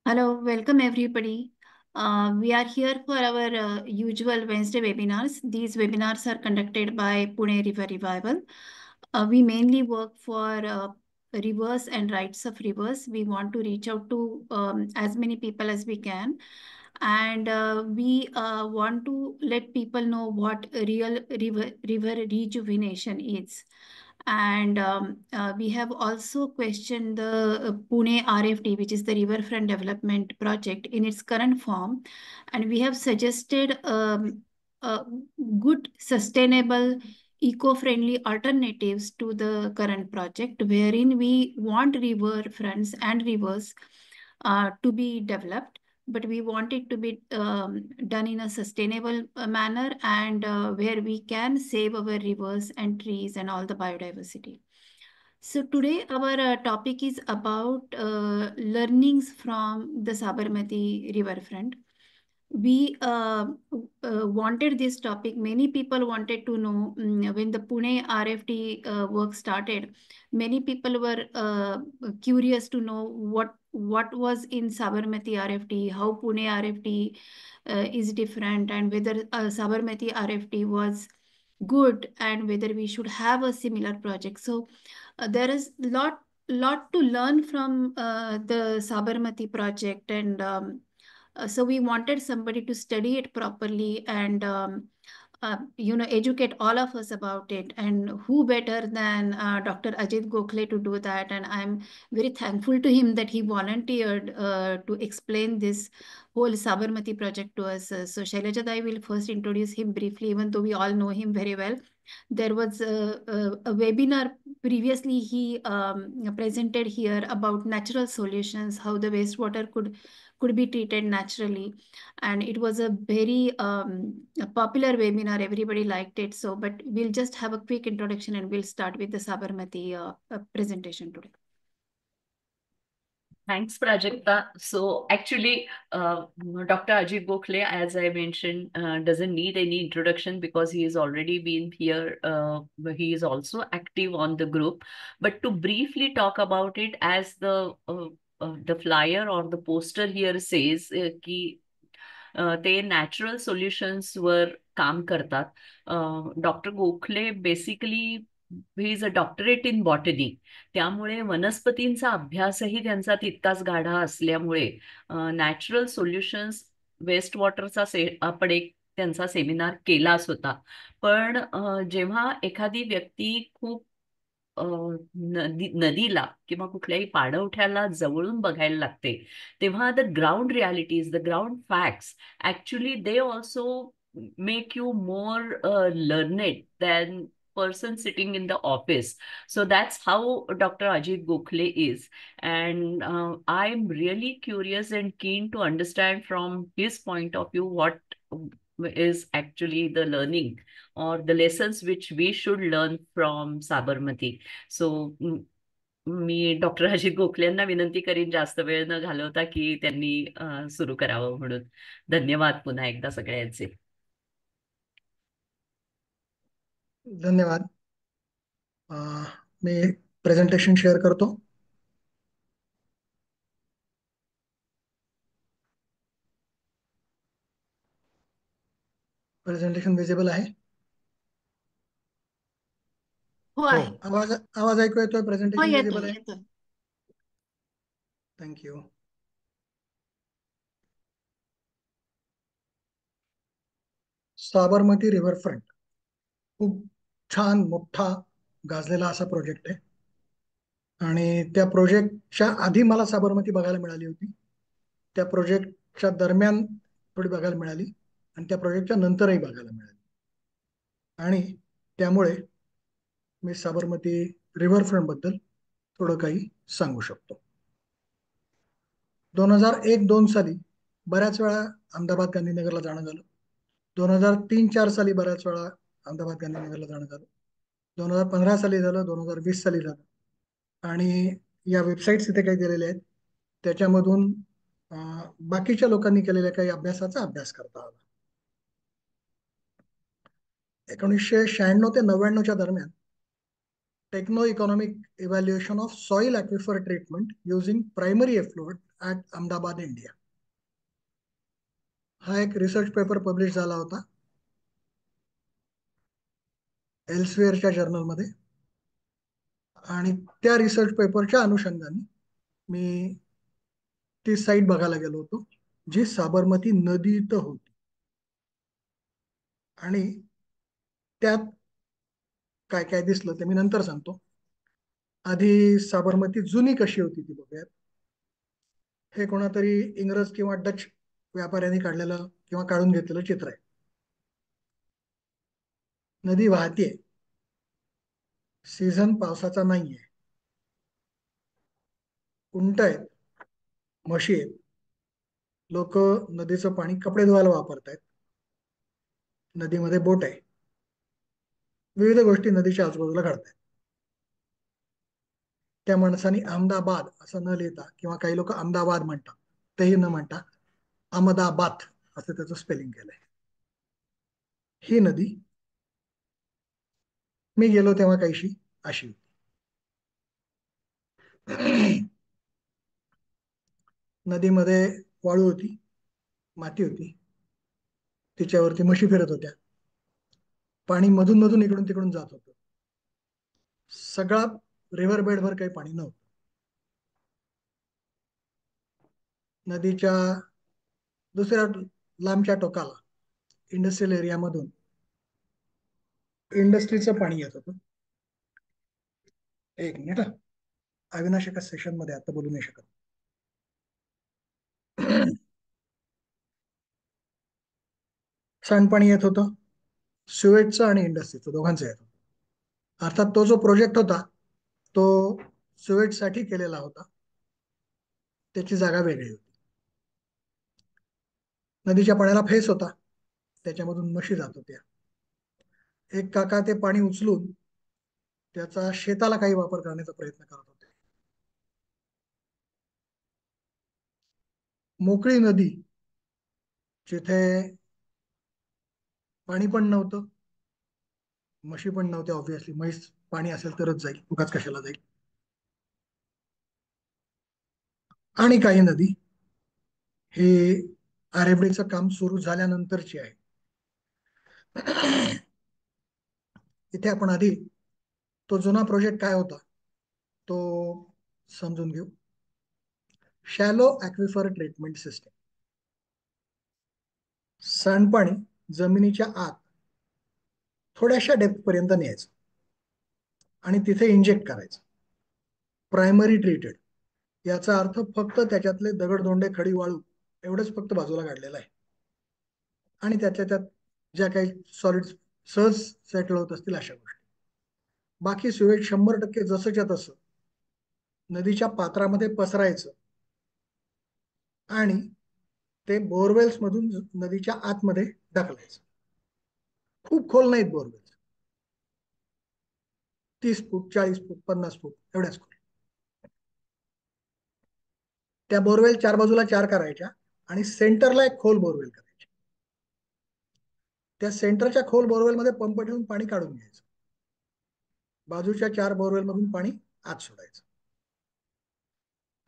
Hello, welcome everybody. We are here for our usual Wednesday webinars. These webinars are conducted by Pune River Revival. We mainly work for rivers and rights of rivers. We want to reach out to as many people as we can. And we want to let people know what real river rejuvenation is. And we have also questioned the Pune RFD, which is the Riverfront Development Project, in its current form. And we have suggested good, sustainable, eco-friendly alternatives to the current project, wherein we want riverfronts and rivers to be developed, but we want it to be done in a sustainable manner, and where we can save our rivers and trees and all the biodiversity. So today our topic is about learnings from the Sabarmati riverfront. We wanted this topic. Many people wanted to know, when the Pune RFD work started. Many people were curious to know what was in Sabarmati RFD, how Pune RFD is different, and whether Sabarmati RFD was good, and whether we should have a similar project. So there is lot to learn from the Sabarmati project, and so we wanted somebody to study it properly, and educate all of us about it. And who better than Dr. Ajit Gokhale to do that? And I'm very thankful to him that he volunteered to explain this whole Sabarmati project to us. So Shailaja, I will first introduce him briefly, even though we all know him very well. There was a webinar previously he presented here about natural solutions, how the wastewater could be treated naturally. And it was a very a popular webinar. Everybody liked it. So, but we'll just have a quick introduction and we'll start with the Sabarmati presentation today. Thanks, Prajakta. So actually, Dr. Ajit Gokhale, as I mentioned, doesn't need any introduction because he has already been here. He is also active on the group. But to briefly talk about it, as the flyer or the poster here says, कि ते natural सोल्युशन्सवर काम करतात. Doctor Gokhale basically he is a doctorate in botany, त्यामुळे वनस्पतींचा अभ्यासही त्यांचा तितकाच गाढा असल्यामुळे नॅचरल सोल्युशन्स वेस्ट वॉटरचा आपण एक त्यांचा सेमिनार केलाच होता. पण जेव्हा एखादी व्यक्ती खूप नदीला किंवा कुठल्याही पाणवठ्याला जवळून बघायला लागते, तेव्हा the ground realities, the ground facts actually they also make you more learned than person sitting in the office. So that's how Dr. Ajit Gokhale is. And I'm really curious and keen to understand from his point of view what is actually the learning or the lessons which we should learn from Sabarmati. So me doctor Ajit Gokhale यांना विनंती करीन जास्त वेळ न घालवता की त्यांनी सुरू करावं म्हणून. धन्यवाद पुन्हा एकदा सगळ्यांचे. धन्यवाद. मी प्रेझेंटेशन शेअर करतो. प्रेझेंटेशन विजिबल आहे? हो आहे. आवाज ऐकू येतोय? प्रेझेंटेशन विजिबल आहे? थँक्यू. साबरमती रिव्हरफ्रंट खूप छान मोठा गाजलेला असा प्रोजेक्ट आहे. आणि त्या प्रोजेक्टच्या आधी मला साबरमती बघायला मिळाली होती, त्या प्रोजेक्टच्या दरम्यान थोडी बघायला मिळाली, आणि त्या प्रोजेक्टच्या नंतरही बघायला मिळाली. आणि त्यामुळे मी साबरमती रिव्हरफ्रंट बद्दल थोडं काही सांगू शकतो. 2001-2 साली बऱ्याच वेळा अहमदाबाद गांधीनगरला जाणं झालं. 2003-4 साली बऱ्याच वेळा अहमदाबाद गांधीनगरला जाणं झालं. 2015 साली झालं, 2020 साली झालं. आणि या वेबसाईट्स इथे काही दिलेल्या आहेत, त्याच्यामधून बाकीच्या लोकांनी केलेल्या काही अभ्यासाचा अभ्यास करता आला. 1996 ते 99च्या दरम्यान techno economic evaluation of soil aquifer treatment using primary effluent at Ahmedabad, India. हा एक रिसर्च पेपर पब्लिश झाला होता एल्सवेअरच्या जर्नलमध्ये, आणि त्या रिसर्च पेपरच्या अनुषंगाने मी ती साईट बघायला गेलो होतो जी साबरमती नदीत होती. आणि त्यात काय काय दिसलं ते मी नंतर सांगतो. आधी साबरमती जुनी कशी होती ती बघूयात. हे कोणातरी इंग्रज किंवा डच व्यापाऱ्यांनी काढलेलं किंवा काढून घेतलेलं चित्र आहे. नदी वाहतीये, सीझन पावसाचा नाहीये, उंट आहेत, म्हशी आहेत, लोक नदीचं पाणी कपडे धुवायला वापरतायत, नदीमध्ये बोट आहे, विविध गोष्टी नदीच्या आजूबाजूला घडतायत. त्या माणसाने अहमदाबाद असं न लिहिता, किंवा काही लोक अहमदाबाद म्हणतात, तेही न म्हणता अहमदाबाद असं त्याचं स्पेलिंग केलंय. ही नदी मी गेलो तेव्हा काहीशी अशी होती. नदीमध्ये वाळू होती, माती होती, तिच्यावरती म्हशी फिरत होत्या, पाणी मधून मधून इकडून तिकडून जात होतं. सगळा रिव्हर बेडवर काही पाणी नव्हतं. नदीच्या दुसऱ्या लांबच्या टोकाला इंडस्ट्रियल एरियामधून इंडस्ट्रीचं पाणी येत होतं. एक मिनिट, अविनाश एका सेशन मध्ये आता बोलू नाही शकत. सांडपाणी येत होतं, सिवेजचं आणि इंडस्ट्रीचं दोघांचं येत होतं. अर्थात तो जो प्रोजेक्ट होता तो सिवेजसाठी केलेला होता, त्याची जागा वेगळी होती. नदीच्या पाण्याला फेस होता, त्याच्यामधून म्हशी जात होत्या. एक काका ते पाणी उचलून त्याचा शेताला काही वापर करण्याचा प्रयत्न करत होते. मोकळी नदी, जिथे पाणी पण नव्हतं, म्हशी पण नव्हत्या. ऑब्व्हियसली म्हैस पाणी असेल तरच जाईल, उगाच कशाला जाईल. आणि काही नदी ही आरेबडीचं काम सुरू झाल्यानंतरची आहे. इथे आपण आधी तो जुना प्रोजेक्ट काय होता तो समजून घेऊ. Shallow aquifer treatment system. सांडपाणी जमिनीच्या आत थोड्याशा डेप्थ पर्यंत न्यायचं आणि तिथे इंजेक्ट करायचं. प्रायमरी ट्रीटेड याचा अर्थ फक्त त्याच्यातले दगडधोंडे, खडी, वाळू एवढंच फक्त बाजूला काढलेलं आहे, आणि त्याच्या त्यात ज्या काही सॉलिड सहज सेटल होत असतील अशा गोष्टी. बाकी सिवेज 100% जसंच्या तसं नदीच्या पात्रामध्ये पसरायचं आणि ते बोरवेल्स मधून नदीच्या आतमध्ये ढकलायचं. खूप खोल नाहीत बोरवेल्स, 30 फूट, 40 फूट, 50 फूट एवढ्याच खोल. त्या बोरवेल चार बाजूला चार करायच्या आणि सेंटरला एक खोल बोरवेल करायची. त्या सेंटरच्या खोल बोरवेल मध्ये पंप ठेवून पाणी काढून घ्यायचं, बाजूच्या चार बोरवेल मधून पाणी आत सोडायचं.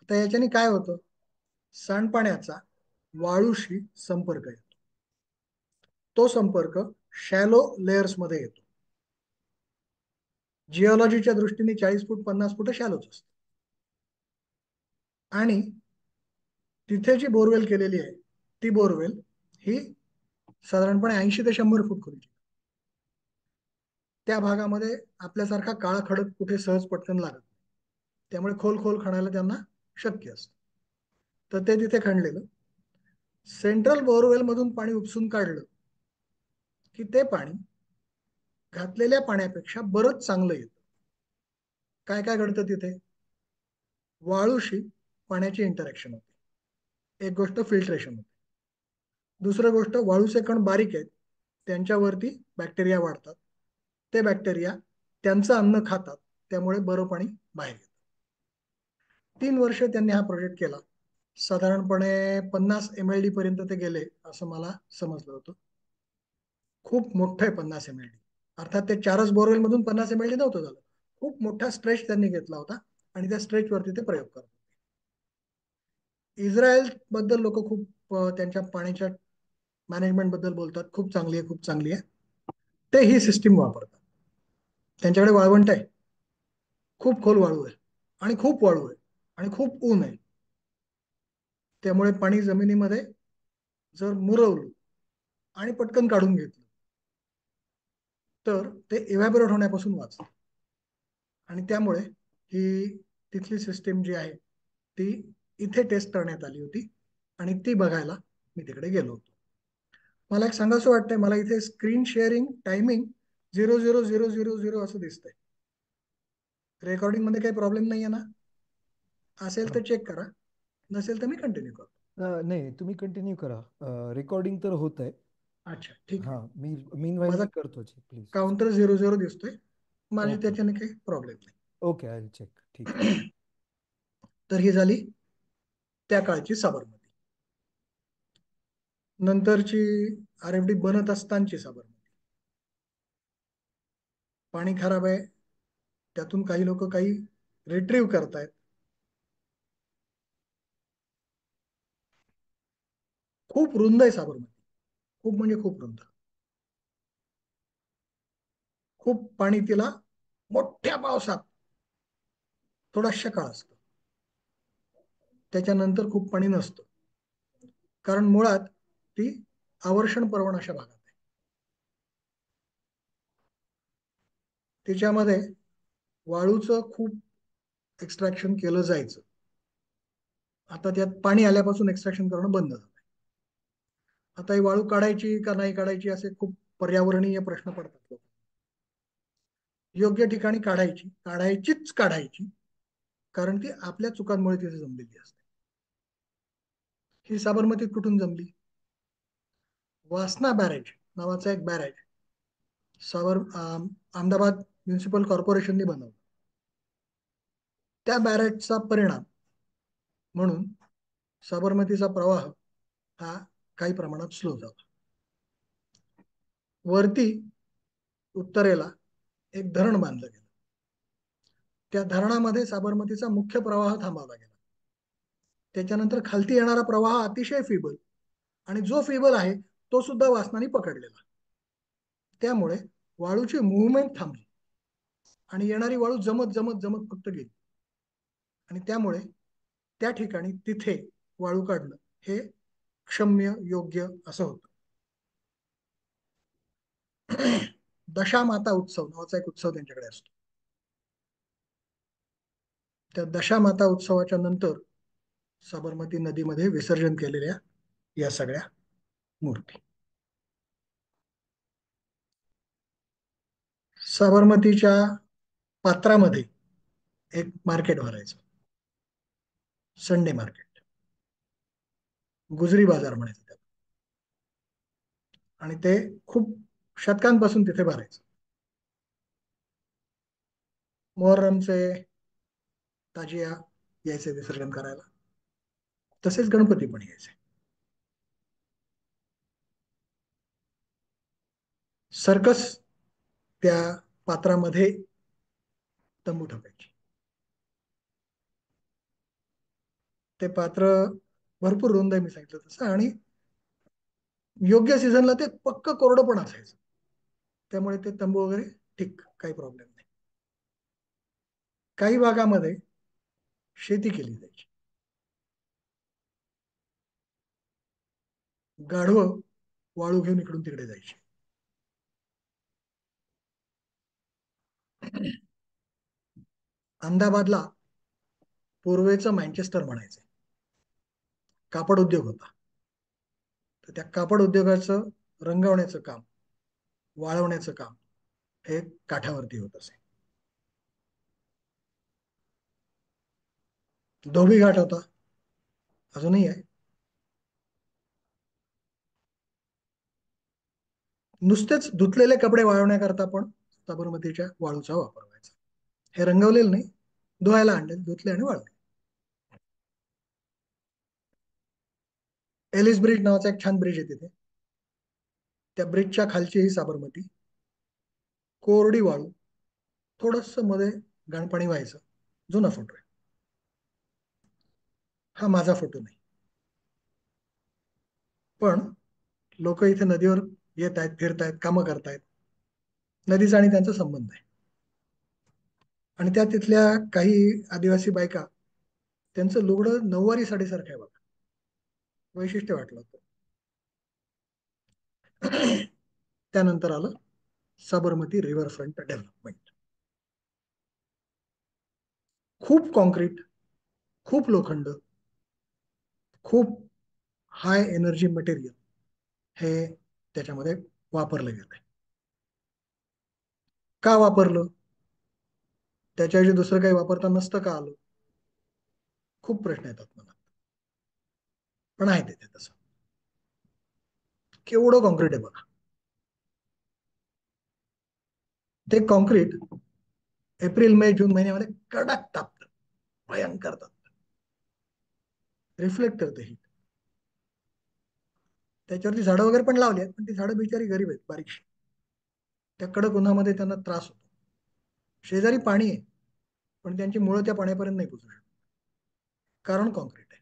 आता याच्याने काय होतं, सांडपाण्याचा वाळूशी संपर्क येतो. तो संपर्क शॅलो लेयर्स मध्ये येतो. जिओलॉजीच्या दृष्टीने 40 फूट 50 फूट शॅलोच असतं. आणि तिथे जी बोरवेल केलेली आहे ती बोरवेल ही साधारणपणे 80 ते 100 फूट खोलीची. त्या भागामध्ये आपल्यासारखा काळा खडक कुठे सहज पटकन लागत, त्यामुळे खोल खोल खणायला त्यांना शक्य असतं. तर ते तिथे खणलेलं. सेंट्रल बोरवेल मधून पाणी उपसून काढलं की ते पाणी घातलेल्या पाण्यापेक्षा बरंच चांगलं येतं. काय काय घडतं तिथे, वाळूशी पाण्याची इंटरॅक्शन होते. एक गोष्ट फिल्ट्रेशन होते, दुसरं गोष्ट वाळूचे कण बारीक आहेत, त्यांच्यावरती बॅक्टेरिया वाढतात, ते बॅक्टेरिया त्यांचं अन्न खातात, त्यामुळे बरं पाणी बाहेर येतं. 3 वर्ष त्यांनी हा प्रोजेक्ट केला. साधारणपणे 50 MLD पर्यंत ते गेले असं मला समजलं होतं. खूप मोठं आहे 50 MLD. अर्थात ते 4च बोरवेल मधून 50 MLD नव्हतं झालं, खूप मोठा स्ट्रेच त्यांनी घेतला होता आणि त्या स्ट्रेचवरती ते प्रयोग करत होते. इस्रायल बद्दल लोक खूप त्यांच्या पाण्याच्या मॅनेजमेंट बद्दल बोलतात, खूप चांगली आहे, खूप चांगली आहे. ते ही सिस्टीम वापरतात. त्यांच्याकडे वाळवंट आहे, खूप खोल वाळू आहे आणि खूप वाळू आहे आणि खूप ऊन आहे. त्यामुळे पाणी जमिनीमध्ये जर मुरवलं आणि पटकन काढून घेतलं तर ते इव्हॅपोरेट होण्यापासून वाचतं. आणि त्यामुळे ही तिथली सिस्टीम जी आहे ती इथे टेस्ट करण्यात आली होती आणि ती बघायला मी तिकडे गेलो होतो. मला एक सांगायचं वाटतंय, मला इथे स्क्रीन शेअरिंग टायमिंग 0000 असं दिसतंय. रेकॉर्डिंग मध्ये काही प्रॉब्लेम नाहीये ना? असेल तर चेक करा, नसेल तर मी कंटिन्यू करतो. नाही, तुम्ही कंटिन्यू करा. रेकॉर्डिंग तर होत आहे. अच्छा, ठीक आहे. हा, मीनवाईल माझा मी करतो चेक, प्लीज. काउंटर 00 दिसतोय, माझे ओके. त्याच्याने काही प्रॉब्लेम नाही. Okay, I will check. ठीक आहे. तर ही झाली त्या काळची साबरमती. नंतरची RFD बनत असतानाची साबरमती. पाणी खराब आहे, त्यातून काही लोक काही रिट्रीव्ह करतायत. खूप रुंद आहे साबरमती, खूप म्हणजे खूप रुंद. खूप पाणी तिला मोठ्या पावसात थोडाशा काळ असतं, त्याच्यानंतर खूप पाणी नसतं. कारण मुळात ती आवर्षण पर्वण अशा भागात आहे. तिच्यामध्ये वाळूचं खूप एक्स्ट्रॅक्शन केलं जायचं. आता त्यात पाणी आल्यापासून एक्स्ट्रॅक्शन करणं बंद झालं. आता ही वाळू काढायची का नाही काढायची असे खूप पर्यावरणीय प्रश्न पडतात. योग्य ठिकाणी काढायची, काढायचीच काढायची, कारण ती आपल्या चुकांमुळे तिथे जमलेली असते. ही साबरमतीत कुठून जमली? वासना बॅरेज नावाचा एक बॅरेज अहमदाबाद म्युन्सिपल कॉर्पोरेशनने बनवलं. त्या बॅरेजचा परिणाम म्हणून साबरमतीचा प्रवाह हा काही प्रमाणात स्लो झाला. वरती उत्तरेला एक धरण बांधलं गेलं. त्या धरणामध्ये साबरमतीचा मुख्य प्रवाह थांबवला गेला. त्याच्यानंतर खालती येणारा प्रवाह अतिशय फिबल, आणि जो फिबल आहे तो सुद्धा वासनाने पकडलेला. त्यामुळे वाळूची मुवमेंट थांबली आणि येणारी वाळू जमत जमत जमत फक्त गेली. आणि त्यामुळे त्या ठिकाणी तिथे वाळू काढणं हे क्षम्य, योग्य असं होतं. दशामाता उत्सव नावाचा एक उत्सव त्यांच्याकडे असतो. त्या दशामाता उत्सवाच्या नंतर साबरमती नदीमध्ये विसर्जन केलेल्या या सगळ्या मूर्ती. साबरमतीच्या पात्रामध्ये एक मार्केट भरायचं, संडे मार्केट, गुजरी बाजार म्हणायचं त्याला. आणि ते खूप शतकांपासून तिथे भरायचं. मोहर्रमचे ताजिया यायचे विसर्जन करायला, तसेच गणपती पण यायचे. सर्कस त्या पात्रामध्ये तंबू ठोकायची. ते पात्र भरपूर रुंद आहे, मी सांगितलं तसं, आणि योग्य सीझनला ते पक्क कोरडं पण असायचं. त्यामुळे ते तंबू वगैरे ठीक, काही प्रॉब्लेम नाही. काही भागामध्ये शेती केली जायची. गाढवं वाळू घेऊन इकडून तिकडे जायची. अहमदाबादला पूर्वेचं मँचेस्टर म्हणायचं. कापड उद्योग होता. तर त्या कापड उद्योगाचं रंगवण्याचं काम, वाळवण्याचं काम हे काठावरती होत असे. धोबी घाट होता, अजूनही आहे. नुसतेच धुतलेले कपडे वाळवण्याकरता पण साबरमतीच्या वाळूचा वापर व्हायचा. हे रंगवलेलं नाही, धुवायला आणले, धुतले आणि वाळवले. एलिस ब्रिज नावाचा एक छान ब्रिज आहे तिथे. त्या ब्रिजच्या खालची ही साबरमती, कोरडी वाळू थोडस मध्ये घाणपाणी व्हायचं. जुना फोटो आहे हा, माझा फोटो नाही. पण लोक इथे नदीवर येत आहेत, फिरतायत, कामं करतायत. नदीचा आणि त्यांचा संबंध आहे. आणि त्या तिथल्या काही आदिवासी बायका, त्यांचं लुगडं नऊवारी साडीसारखं आहे बघा, वैशिष्ट्य वाटलं होतं. त्यानंतर आलं साबरमती रिव्हरफ्रंट डेव्हलपमेंट. खूप कॉन्क्रीट, खूप लोखंड, खूप हाय एनर्जी मटेरियल हे त्याच्यामध्ये वापरलं गेलंय. का वापरलं? त्याच्याऐवजी दुसरं काही वापरता नसतं का आलं? खूप प्रश्न येतात मला, पण आहे तिथे तसं. केवढं कॉन्क्रीट आहे बघा. ते कॉन्क्रीट एप्रिल मे जून महिन्यामध्ये कडक तापतं, भयंकर तापतं, रिफ्लेक्ट करते हीट. त्याच्यावरती झाडं वगैरे पण लावली आहेत, पण ती झाडं बिचारी गरीब आहेत, बारीकशी. त्या कडक उन्हामध्ये त्यांना त्रास होतो. शेजारी पाणी आहे, पण त्यांची मुळं त्या पाण्यापर्यंत नाही पोहोचू शकत, कारण कॉन्क्रीट आहे.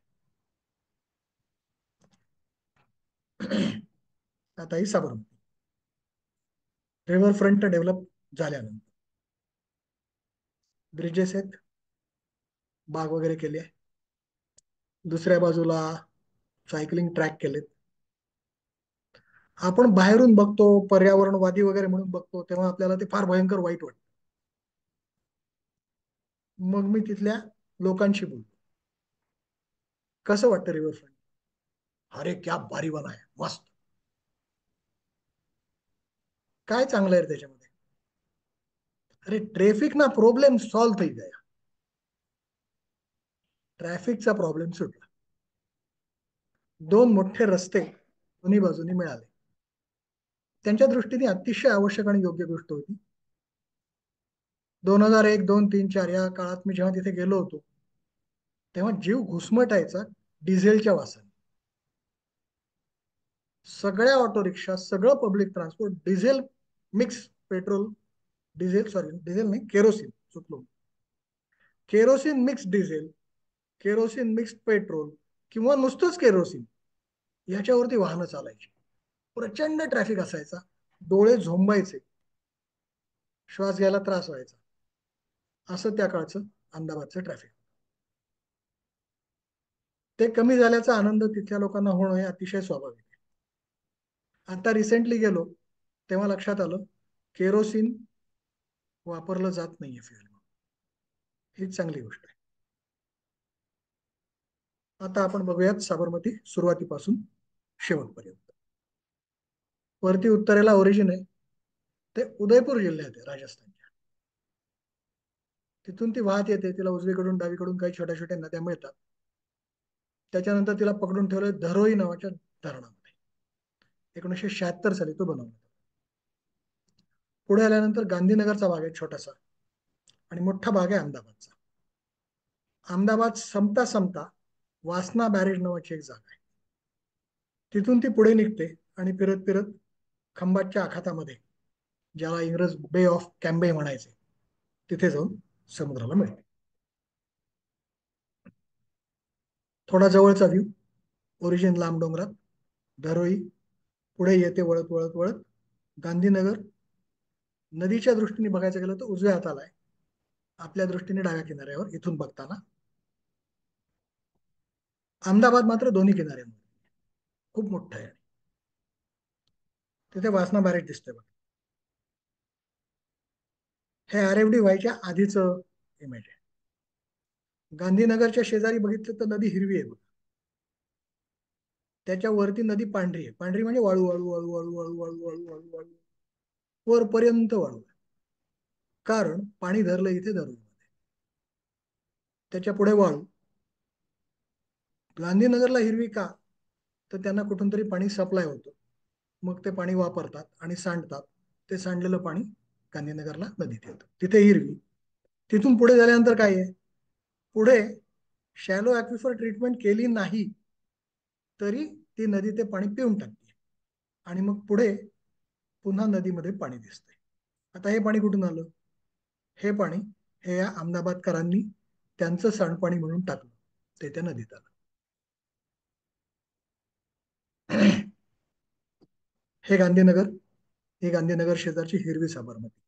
आता ही साबरमती रिव्हरफ्रंट डेव्हलप झाल्यानंतर ब्रिजेस आहेत, बाग वगैरे केली आहे, दुसऱ्या बाजूला सायकलिंग ट्रॅक केलेत. आपण बाहेरून बघतो, पर्यावरणवादी वगैरे म्हणून बघतो, तेव्हा आपल्याला ते फार भयंकर वाईट वाटतं. मग मी तिथल्या लोकांशी बोलतो, कसं वाटतं रिव्हरफ्रंट? अरे क्या भारी बना है, मस्त. काय चांगलं आहे त्याच्यामध्ये? अरे ट्रॅफिक ना प्रॉब्लेम सॉल्व થઈ गया, ट्रॅफिकचा प्रॉब्लेम सुटला. 2 मोठे रस्ते दोन्ही बाजूनी मिळाले. त्यांच्या दृष्टीने अतिशय आवश्यक आणि योग्य गोष्ट होती. 2001, 2, 3, 4 या काळात मी जेव्हा तिथे गेलो होतो, तेव्हा जीव घुसमटायचा डिझेलच्या वासाने. सगळ्या ऑटो रिक्षा, सगळं public transport diesel mix petrol, diesel sorry diesel नाही, केरोसिन, चुकलो, kerosene mix diesel, kerosene mix petrol किंवा नुसतंच केरोसिन याच्यावरती वाहनं चालायची. प्रचंड ट्रॅफिक असायचा, डोळे झोंबायचे, श्वास घ्यायला त्रास व्हायचा. असं त्या काळचं अहमदाबादचं ट्रॅफिक. ते कमी झाल्याचा आनंद तिथल्या लोकांना होणं हे अतिशय स्वाभाविक आहे. आता रिसेंटली गेलो तेव्हा लक्षात आलं, केरोसिन वापरलं जात नाहीये फ्युएल म्हणून. हीच चांगली गोष्ट आहे. आता आपण बघूयात साबरमती सुरुवातीपासून शेवटपर्यंत. वरती उत्तरेला ओरिजिन आहे ते उदयपूर जिल्ह्यात आहे, राजस्थानच्या. तिथून ती वाहत येते, तिला उजवीकडून डावीकडून काही छोट्या छोट्या नद्या मिळतात. त्याच्यानंतर तिला पकडून ठेवलं धरोई नावाच्या धरणामध्ये. 1976 साली तो बनवला. पुढे आल्यानंतर गांधीनगरचा भाग आहे छोटासा, आणि मोठा भाग आहे अहमदाबादचा. अहमदाबाद संपता संपता वासना बॅरेज नावाची एक जागा आहे. तिथून ती पुढे निघते आणि फिरत फिरत खंबातच्या आखातामध्ये, ज्याला इंग्रज बे ऑफ कॅम्बे म्हणायचे, तिथे जाऊन समुद्राला मिळते. थोडा जवळचा व्ह्यू, ओरिजिन लांब डोंगरात, धरोई, पुढे येते वळत वळत वळत गांधीनगर. नदीच्या दृष्टीने बघायचं गेलं तर उजव्या हाताला आहे, आपल्या दृष्टीने डाव्या किनाऱ्यावर इथून बघताना. अहमदाबाद मात्र दोन्ही किनाऱ्यांवर खूप मोठं आहे. तिथे वासना बॅरेज दिसतोय बघा. हे आरेवडी व्हायच्या आधीचं इमेज आहे. गांधीनगरच्या शेजारी बघितलं तर नदी हिरवी आहे बघा, त्याच्या वरती नदी पांढरी आहे. पांढरी म्हणजे वाळू वाळू वाळू वाळू वाळू वाळू वाळू वाळू वाळू वरपर्यंत वाळू, कारण पाणी धरलं इथे धरुईमध्ये. त्याच्या पुढे वाळू. गांधीनगरला हिरवी का? तर त्यांना कुठून तरी पाणी सप्लाय होतं, मग ते पाणी वापरतात आणि सांडतात. ते सांडलेलं पाणी गांधीनगरला नदीत येतं, तिथे हिरवी. तिथून पुढे झाल्यानंतर काय आहे, पुढे शॅलो ॲक्विफर ट्रीटमेंट केली नाही तरी ती नदी ते पाणी पिऊन टाकते, आणि मग पुढे पुन्हा नदीमध्ये पाणी दिसतंय. आता हे पाणी कुठून आलं? हे पाणी हे या अहमदाबादकरांनी त्यांचं सांडपाणी म्हणून टाकलं, ते त्या नदीत आलं. हे गांधीनगर, ही गांधीनगर शेजारची हिरवी साबरमती.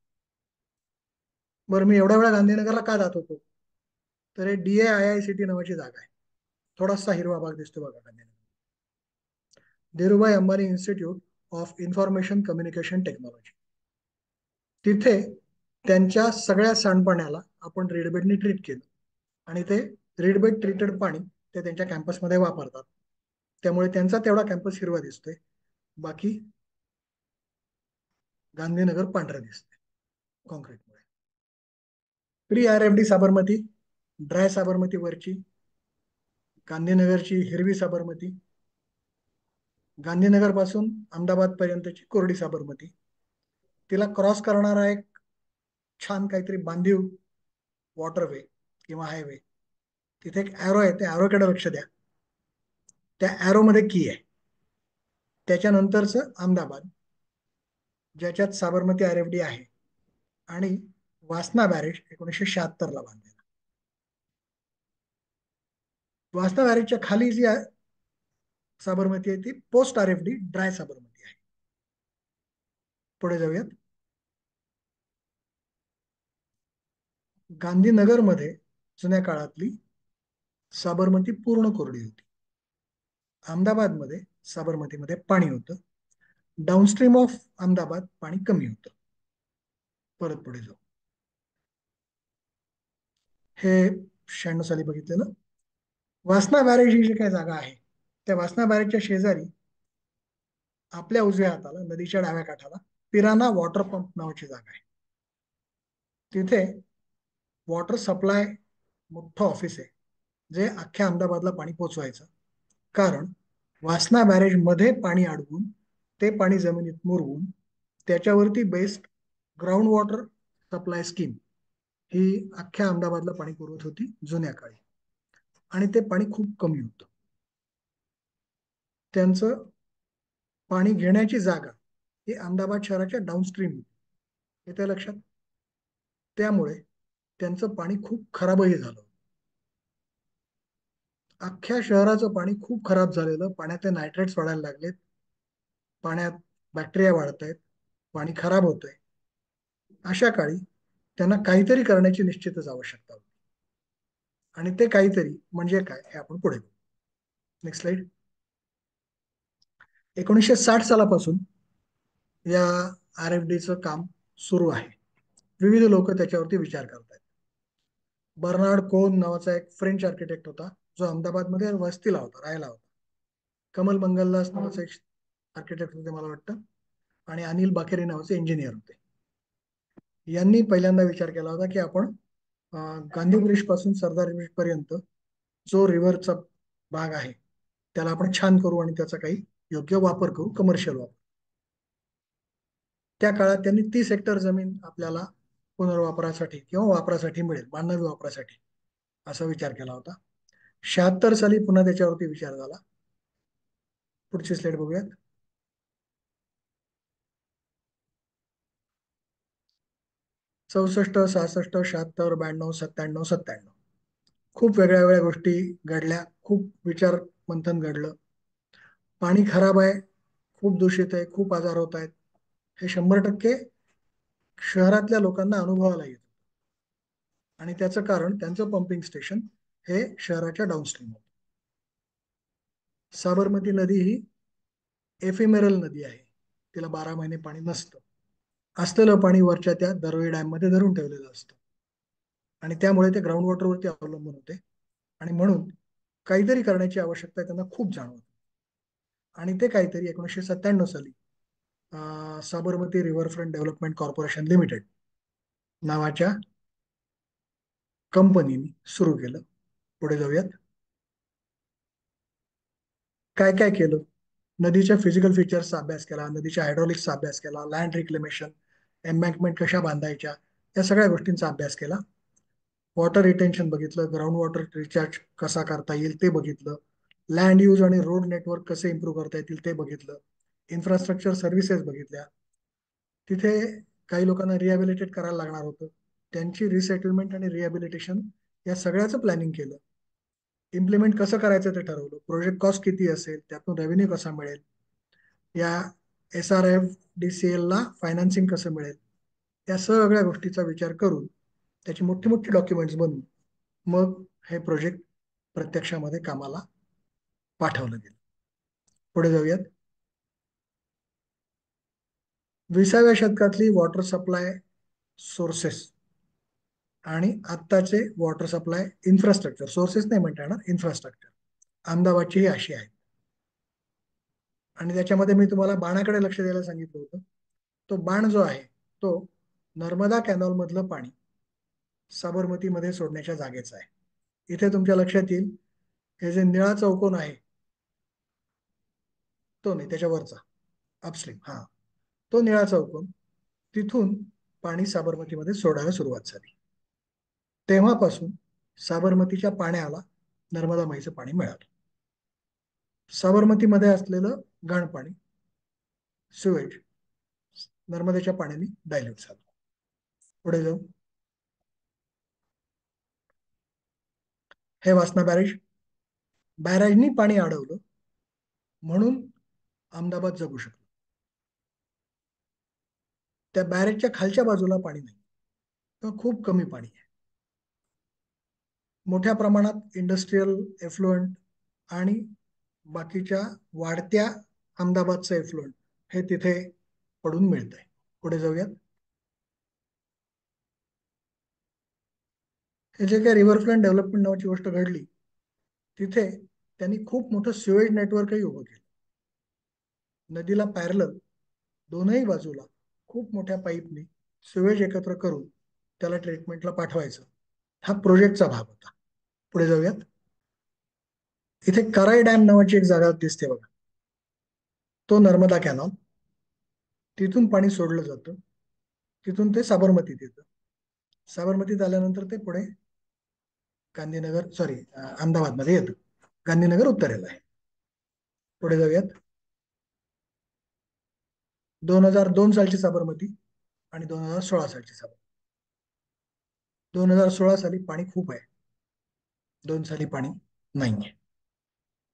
बरं, मी एवढ्या वेळा गांधीनगरला का जात होतो? तर हे DAIICT नावाची जागा आहे. थोडासा हिरवा भाग दिसतो बघा Gandhinagar. Dhirubhai Ambani institute of information communication technology. तिथे त्यांच्या सगळ्या सांडपाण्याला आपण रेडबेडनी ट्रीट केलं आणि ते रेडबेड ट्रीटेड पाणी ते त्यांच्या कॅम्पसमध्ये वापरतात. त्यामुळे त्यांचा तेवढा कॅम्पस हिरवा दिसतोय, बाकी गांधीनगर पांढरा दिसतंय कॉन्क्रीटमुळे. Pre RFD Sabarmati, dry Sabarmati वरची, गांधीनगरची हिरवी साबरमती, गांधीनगर पासून अहमदाबाद पर्यंतची कोरडी साबरमती. तिला क्रॉस करणारा एक छान काहीतरी बांधीव वॉटरवे किंवा हायवे, तिथे एक ॲरो आहे, त्या ॲरोकडे लक्ष द्या. त्या ॲरो मध्ये की आहे. त्याच्यानंतरचं अहमदाबाद, ज्याच्यात साबरमती RFD आहे, आणि वासना बॅरेज 1976 ला बांधलेला. वासना बॅरेजच्या खाली जी साबरमती आहे ती पोस्ट RFD ड्राय साबरमती आहे. पुढे जाऊयात. गांधीनगरमध्ये जुन्या काळातली साबरमती पूर्ण कोरडी होती. अहमदाबादमध्ये साबरमतीमध्ये पाणी होतं. डाऊनस्ट्रीम ऑफ अहमदाबाद पाणी कमी होतं. परत पुढे जाऊ. हे 96 साली बघितलेलं. वासना बॅरेज ही जी काही जागा आहे, त्या वासना बॅरेजच्या शेजारी आपल्या उजव्या हाताला नदीच्या डाव्या काठाला पिराना वॉटर पंप नावाची जागा आहे. तिथे वॉटर सप्लाय मोठं ऑफिस आहे, जे अख्ख्या अहमदाबादला पाणी पोचवायचं. कारण वासना बॅरेज मध्ये पाणी अडवून ते पाणी जमिनीत मुरवून त्याच्यावरती based ground water supply scheme ही अख्ख्या अहमदाबादला पाणी पुरवत होती जुन्या काळी, आणि ते पाणी खूप कमी होतं. त्यांचं पाणी घेण्याची जागा ही अहमदाबाद शहराच्या डाऊनस्ट्रीम होती, येते लक्षात. त्यामुळे त्यांचं पाणी खूप खराबही झालं. अख्ख्या शहराचं पाणी खूप खराब झालेलं. पाण्यातले नायट्रेट्स वाढायला लागलेत, पाण्यात बॅक्टेरिया वाढत आहेत, पाणी खराब होतंय. अशा काळी त्यांना काहीतरी करण्याची निश्चितच आवश्यकता होती, आणि ते काहीतरी म्हणजे काय हे आपण पुढे बघू. Next slide. 1960 सालापासून या RFDचं काम सुरू आहे. विविध लोक त्याच्यावरती विचार करतात. बर्नार्ड कोन नावाचा एक फ्रेंच आर्किटेक्ट होता, जो अहमदाबादमध्ये वस्तीला होता, राहायला होता. कमल मंगलदास नावाचे एक आर्किटेक्ट होते मला वाटतं, आणि अनिल बाकेरी नावाचे इंजिनियर होते. यांनी पहिल्यांदा विचार केला होता की आपण गांधी ब्रिज पासून सरदार ब्रिज पर्यंत जो रिव्हरचा भाग आहे त्याला आपण छान करू आणि त्याचा काही योग्य वापर करू, कमर्शियल वापर. त्या काळात त्यांनी 30 हेक्टर जमीन आपल्याला पुनर्वापरासाठी किंवा वापरासाठी मिळेल, मानवी वापरासाठी, असा विचार केला होता. 76 साली पुन्हा त्याच्यावरती विचार झाला. पुढची स्लाइड बघूयात. चौसष्ट, 66, 76, 92, 97, 97 खूप वेगळ्या वेगळ्या गोष्टी घडल्या, खूप विचार मंथन घडलं. पाणी खराब आहे, खूप दूषित आहे, खूप आजार होत आहेत, हे 100% शहरातल्या लोकांना अनुभवाला येतं. आणि त्याचं कारण त्यांचं पंपिंग स्टेशन हे शहराच्या डाऊनस्ट्रीम होतं. साबरमती नदी ही एफिमेरल नदी आहे, तिला 12 महिने पाणी नसतं. असलेलं पाणी वरच्या त्या दरवळी डॅम मध्ये धरून ठेवलेलं असतं, आणि त्यामुळे ते ग्राउंड वॉटरवरती अवलंबून होते. आणि म्हणून काहीतरी करण्याची आवश्यकता त्यांना खूप जाणवत. आणि ते काहीतरी 1997 साली Sabarmati riverfront development corporation limited नावाच्या कंपनीने सुरू केलं. पुढे जाऊयात. काय काय केलं? नदीच्या फिजिकल फीचर्सचा अभ्यास केला, नदीच्या हायड्रॉलिक्सचा अभ्यास केला, लँड रिक्लेमेशन, एम्बँकमेंट कशा बांधायच्या, या सगळ्या गोष्टींचा अभ्यास केला. वॉटर रिटेन्शन बघितलं, ग्राउंड वॉटर रिचार्ज कसा करता येईल ते बघितलं, लँड यूज आणि रोड नेटवर्क कसे इम्प्रूव्ह करता येतील ते बघितलं, इन्फ्रास्ट्रक्चर सर्व्हिसेस बघितल्या. तिथे काही लोकांना रिहॅबिलिटेट करायला लागणार होतं, त्यांची रिसेटलमेंट आणि रिहॅबिलिटेशन या सगळ्याचं प्लॅनिंग केलं. इम्प्लिमेंट कसं करायचं ते ठरवलं. प्रोजेक्ट कॉस्ट किती असेल, त्यातून रेव्हेन्यू कसा मिळेल, या SRFDCL ला फायनान्सिंग कसं मिळेल, या सगळ्या गोष्टीचा विचार करून त्याची मोठी मोठी डॉक्युमेंट्स बनवून मग हे प्रोजेक्ट प्रत्यक्षामध्ये कामाला पाठवलं गेलं. पुढे जाऊयात. 20व्या शतकातली वॉटर सप्लाय सोर्सेस आणि आत्ताचे वॉटर सप्लाय इन्फ्रास्ट्रक्चर, सोर्सेस नाही म्हणता येणार, इन्फ्रास्ट्रक्चर अहमदाबादची ही अशी आहे. आणि त्याच्यामध्ये मी तुम्हाला बाणाकडे लक्ष द्यायला सांगितलं होतं. तो बाण जो आहे तो नर्मदा कॅनॉल मधलं पाणी साबरमतीमध्ये सोडण्याच्या जागेचा आहे. इथे तुमच्या लक्षात येईल हे जे निळा चौकोन आहे तो नाही, त्याच्यावरचा अपस्ट्रीम, हा तो निळा चौकोन, तिथून पाणी साबरमतीमध्ये सोडायला सुरुवात झाली. तेव्हापासून साबरमतीच्या पाण्याला नर्मदा माईचं पाणी मिळालं. साबरमतीमध्ये असलेलं घाण पाणी, सिवेज, नर्मदेच्या पाण्याने डायल्यूट झालं. पुढे जाऊ. हे वासना बॅरेज, बॅरेजनी पाणी अडवलं म्हणून अहमदाबाद जगू शकलं. त्या बॅरेजच्या खालच्या बाजूला पाणी नाही किंवा खूप कमी पाणी आहे. मोठ्या प्रमाणात इंडस्ट्रीयल एफ्लुएंट आणि बाकीच्या वाढत्या अहमदाबादचं एफ्लुएंट हे तिथे पडून मिळतंय. पुढे जाऊयात. हे जे काही रिव्हरफ्रंट डेव्हलपमेंट नावाची गोष्ट घडली, तिथे त्यांनी खूप मोठं सिवेज नेटवर्कही उभं केलं. नदीला पॅरलल दोनही बाजूला खूप मोठ्या पाईपने सिवेज एकत्र करून त्याला ट्रीटमेंटला पाठवायचं, हा प्रोजेक्टचा भाग होता. पुढे जाऊयात. इथे कराई डॅम नावाची एक जागा दिसते बघा, तो नर्मदा कॅनॉल, तिथून पाणी सोडलं जातं, तिथून ते साबरमतीत येतं. साबरमतीत आल्यानंतर ते पुढे गांधीनगर, सॉरी अहमदाबादमध्ये येतं. गांधीनगर उत्तरेला आहे. पुढे जाऊयात. 2002 सालची साबरमती आणि 2016 सालची साबरमती. 2016 साली पाणी खूप आहे, 2 साली पाणी नाहीये,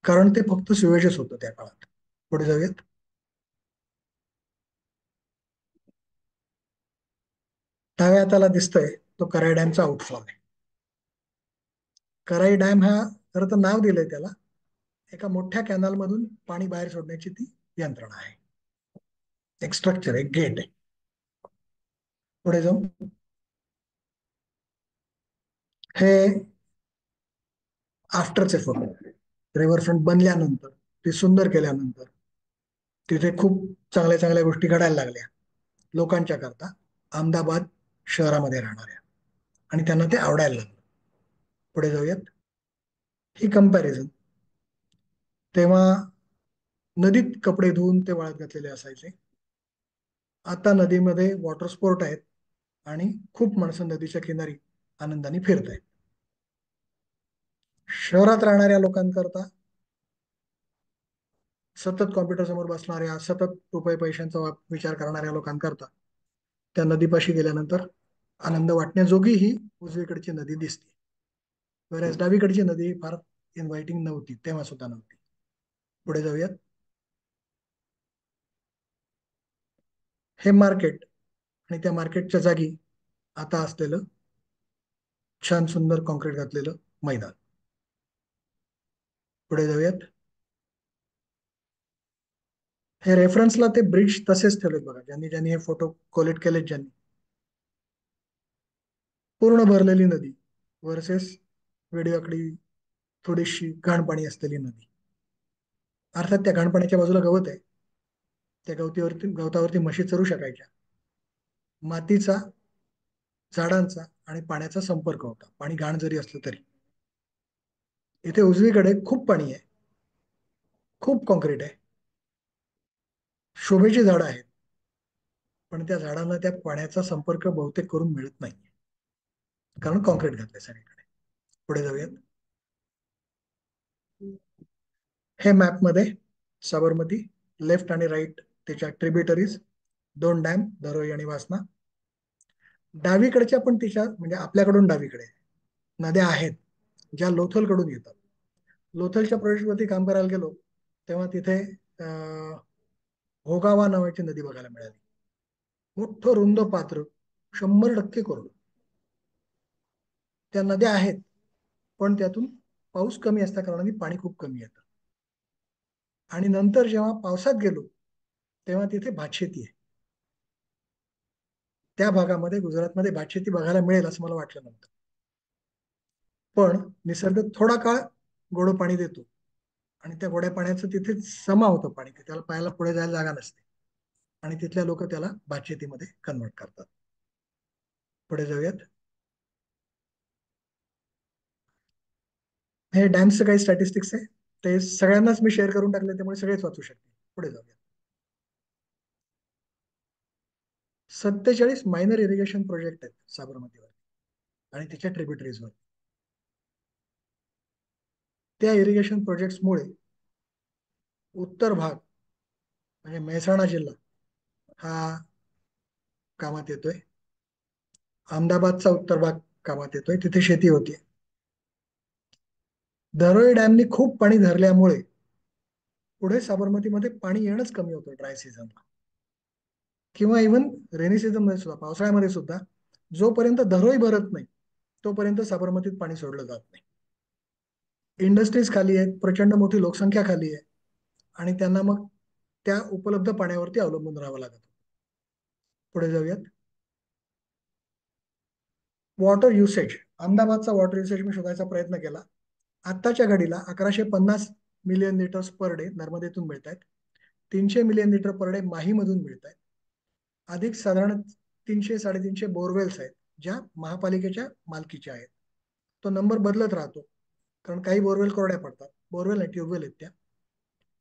कारण ते फक्त सिवेजच होतं त्या काळात. पुढे जाऊयात. डाव्या हाताला दिसतोय तो कराई डॅमचा आउटफ्लॉ आहे. कराई डॅम हा खरं तर नाव दिलंय त्याला, एका मोठ्या कॅनल मधून पाणी बाहेर सोडण्याची ती यंत्रणा आहे, एक स्ट्रक्चर, एक गेट आहे. पुढे जाऊ. हे आफ्टरचे फोटो, रिव्हरफ्रंट बनल्यानंतर, ते सुंदर केल्यानंतर तिथे खूप चांगल्या चांगल्या गोष्टी घडायला लागल्या लोकांच्या करता, अहमदाबाद शहरामध्ये राहणाऱ्या, आणि त्यांना ते आवडायला लागलं. पुढे जाऊयात. ही कंपॅरिझन, तेव्हा नदीत कपडे धुवून ते वाळत घातलेले असायचे, आता नदीमध्ये वॉटर स्पोर्ट आहेत आणि खूप माणसं नदीच्या किनारी आनंदाने फिरत आहेत. शहरात राहणाऱ्या लोकांकरता, सतत कॉम्प्युटर समोर बसणाऱ्या, सतत रुपये पैशांचा विचार करणाऱ्या लोकांकरता त्या नदीपाशी गेल्यानंतर आनंद वाटण्याजोगी ही उजवीकडची नदी दिसते, बऱ्याच डावीकडची नदी फार इन्व्हायटिंग नव्हती, तेव्हा सुद्धा नव्हती. पुढे जाऊयात. हे मार्केट आणि त्या मार्केटच्या जागी आता असलेलं छान सुंदर कॉन्क्रीट घातलेलं मैदान. पुढे जाऊयात. हे रेफरन्सला ते ब्रिज तसेच ठेवलेत बघा, ज्यांनी ज्यांनी हे फोटो कोलेक्ट केलेत, ज्यांनी. पूर्ण भरलेली नदी वर्सेस वेडीवाकडी थोडीशी घाण पाणी असलेली नदी. अर्थात त्या घाणपाण्याच्या बाजूला गवत आहे, त्या गवतावरती म्हशी चरू शकायच्या. मातीचा, झाडांचा आणि पाण्याचा संपर्क होता, पाणी घाण जरी असलं तरी. इथे उजवीकडे खूप पाणी आहे, खूप कॉन्क्रीट आहे, शोभेची झाडं आहेत, पण त्या झाडांना त्या पाण्याचा संपर्क बहुतेक करून मिळत नाही, कारण कॉन्क्रीट घातलंय सगळीकडे. पुढे जाऊयात. हे मॅपमध्ये साबरमती, लेफ्ट आणि राईट त्याच्या ट्रिब्युटरीज, 2 डॅम, धरोई आणि वासना. डावीकडच्या पण तिच्या म्हणजे आपल्याकडून डावीकडे नद्या आहेत ज्या लोथलकडून येतात. लोथलच्या प्रोजेक्टवरती काम करायला गेलो तेव्हा तिथे भोगावा नावाची नदी बघायला मिळाली. मोठं रुंद पात्र, 100% कोरडं. त्या नद्या आहेत पण त्यातून पाऊस कमी असल्या कारणाने पाणी खूप कमी येतं. आणि नंतर जेव्हा पावसात गेलो तेव्हा तिथे भातशेती आहे. त्या भागामध्ये गुजरातमध्ये भातशेती बघायला मिळेल असं मला वाटलं नव्हतं. पण निसर्ग थोडा काळ गोडं पाणी देतो आणि त्या गोड्या पाण्याचं तिथे समा होतं पाणी, त्याला पायाला पुढे जायला जागा नसते आणि तिथल्या लोक त्याला भातशेतीमध्ये कन्वर्ट करतात. पुढे जाऊयात. हे डॅम्सचं काही स्टॅटिस्टिक्स आहे, ते सगळ्यांनाच मी शेअर करून टाकले त्यामुळे सगळेच वाचू शकते. पुढे जाऊयात. 47 मायनर इरिगेशन प्रोजेक्ट आहेत साबरमतीवर आणि तिच्या ट्रिब्युटरीजवर. त्या इरिगेशन प्रोजेक्ट्समुळे उत्तर भाग म्हणजे मेहसाणा जिल्हा हा कामात येतोय. अहमदाबादचा उत्तर भाग कामात येतोय, तिथे शेती होती. धरोई डॅमनी खूप पाणी धरल्यामुळे पुढे साबरमतीमध्ये पाणी येणंच कमी होतं ड्राय सीझनला किंवा इव्हन रेनी सीझन मध्ये सुद्धा, पावसाळ्यामध्ये सुद्धा जोपर्यंत धरोई भरत नाही तोपर्यंत साबरमतीत पाणी सोडलं जात नाही. इंडस्ट्रीज खाली आहेत, प्रचंड मोठी लोकसंख्या खाली आहे आणि त्यांना मग त्या उपलब्ध पाण्यावरती अवलंबून राहावं लागत. पुढे जाऊयात. वॉटर युसेज, अहमदाबादचा वॉटर युसेज मी शोधायचा प्रयत्न केला. आत्ताच्या घडीला 1150 मिलियन लिटर्स पर डे नर्मदेतून मिळत आहेत, 300 मिलियन लिटर पर डे माहीमधून मिळत आहेत, अधिक साधारण 300-350 बोरवेल्स आहेत ज्या महापालिकेच्या मालकीच्या आहेत. तो नंबर बदलत राहतो कारण काही बोरवेल कोरड्या पडतात, बोरवेल नाही ट्यूबवेल आहेत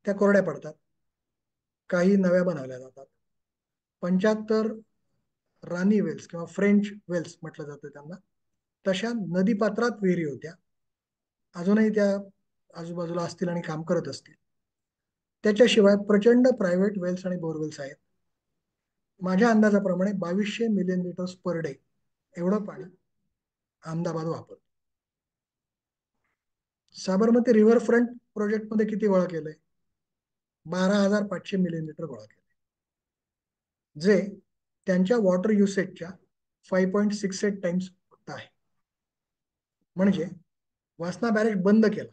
त्या कोरड्या पडतात, काही नव्या बनवल्या जातात. 75 राणी वेल्स किंवा फ्रेंच वेल्स म्हटलं जातं त्यांना, तशा नदीपात्रात विहिरी होत्या, अजूनही त्या आजूबाजूला असतील आणि काम करत असतील. त्याच्याशिवाय प्रचंड प्रायव्हेट वेल्स आणि बोरवेल्स आहेत. माझ्या अंदाजाप्रमाणे 2200 मिलियन लिटर्स पर डे एवढं पाणी अहमदाबाद वापरतो. साबरमती रिव्हरफ्रंट प्रोजेक्ट मध्ये किती गोळा केलंय? 12,500 मिलियन लिटर गोळा केले, जे त्यांच्या वॉटर युसेजच्या 5.68 टाइम्स फक्त आहे. म्हणजे वासना बॅरेज बंद केला,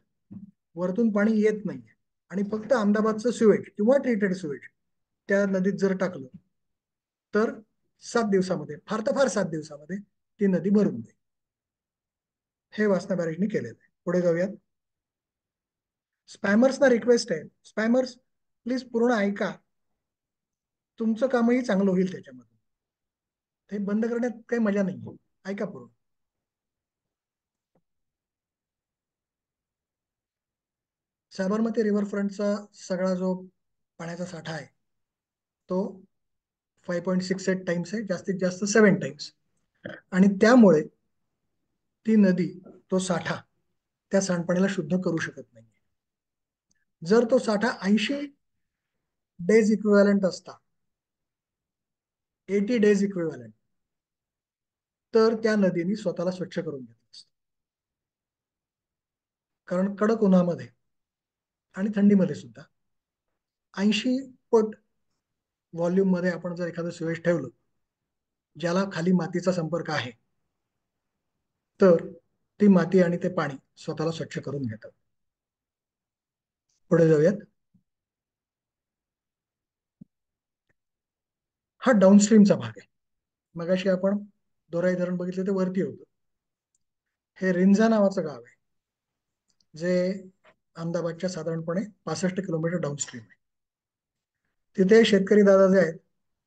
वरतून पाणी येत नाहीये आणि फक्त अहमदाबादचं सिवेज किंवा ट्रीटेड सिवेज त्या नदीत जर टाकलं तर 7 दिवसामध्ये, फार तर फार 7 दिवसामध्ये ती नदी भरून जाईल. हे वासना बॅरेजने केलेलं आहे. पुढे जाऊयात. स्पॅमर्सना रिक्वेस्ट आहे, स्पॅमर्स प्लीज पूर्ण ऐका, तुमचं कामही चांगलं होईल त्याच्यामध्ये. ते बंद करण्यात काही मजा नाही, ऐका पूर्ण. साबरमती रिव्हरफ्रंटचा सगळा जो पाण्याचा साठा आहे तो 5.68 टाइम्स आहे, जास्तीत जास्त 7 टाइम्स, आणि त्यामुळे ती नदी, तो साठा त्या सांडपाण्याला शुद्ध करू शकत नाही. जर तो साठा 80 डेज इक्विव्हॅलंट असता, 80 डेज इक्विव्हॅलंट, तर त्या नदीने स्वतःला स्वच्छ करून घेतलं असतं. कारण कडक उन्हामध्ये आणि थंडीमध्ये सुद्धा 80 पट व्हॉल्यूम मध्ये आपण जर एखादं सिवेज ठेवलं ज्याला खाली मातीचा संपर्क आहे तर ती माती आणि ते पाणी स्वतःला स्वच्छ करून घेतात. पुढे जाऊयात. हा डाऊनस्ट्रीमचा भाग आहे. मगाशी आपण दोराई धरण बघितले ते वरती होतं. हे रिंझा नावाचं गाव आहे जे अहमदाबादच्या साधारणपणे 65 किलोमीटर डाऊनस्ट्रीम आहे. तिथे शेतकरी दादा जे आहेत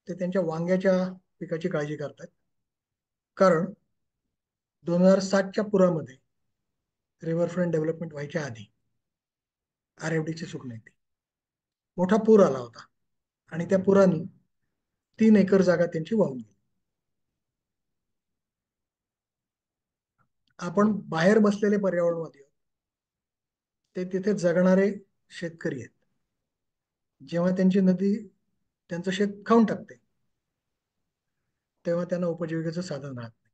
ते त्यांच्या वांग्याच्या पिकाची काळजी करतात, कारण 2007च्या पुरामध्ये, रिव्हरफ्रंट डेव्हलपमेंट व्हायच्या आधी, RFDची चूक नाही, मोठा पूर आला होता आणि त्या पुराने 3 एकर जागा त्यांची वाहून गेली. आपण बाहेर बसलेले पर्यावरणवादी आहोत, ते तिथे जगणारे शेतकरी आहेत. जेव्हा त्यांची नदी त्यांचं शेत खाऊन टाकते तेव्हा त्यांना उपजीविकेचं साधन राहत नाही.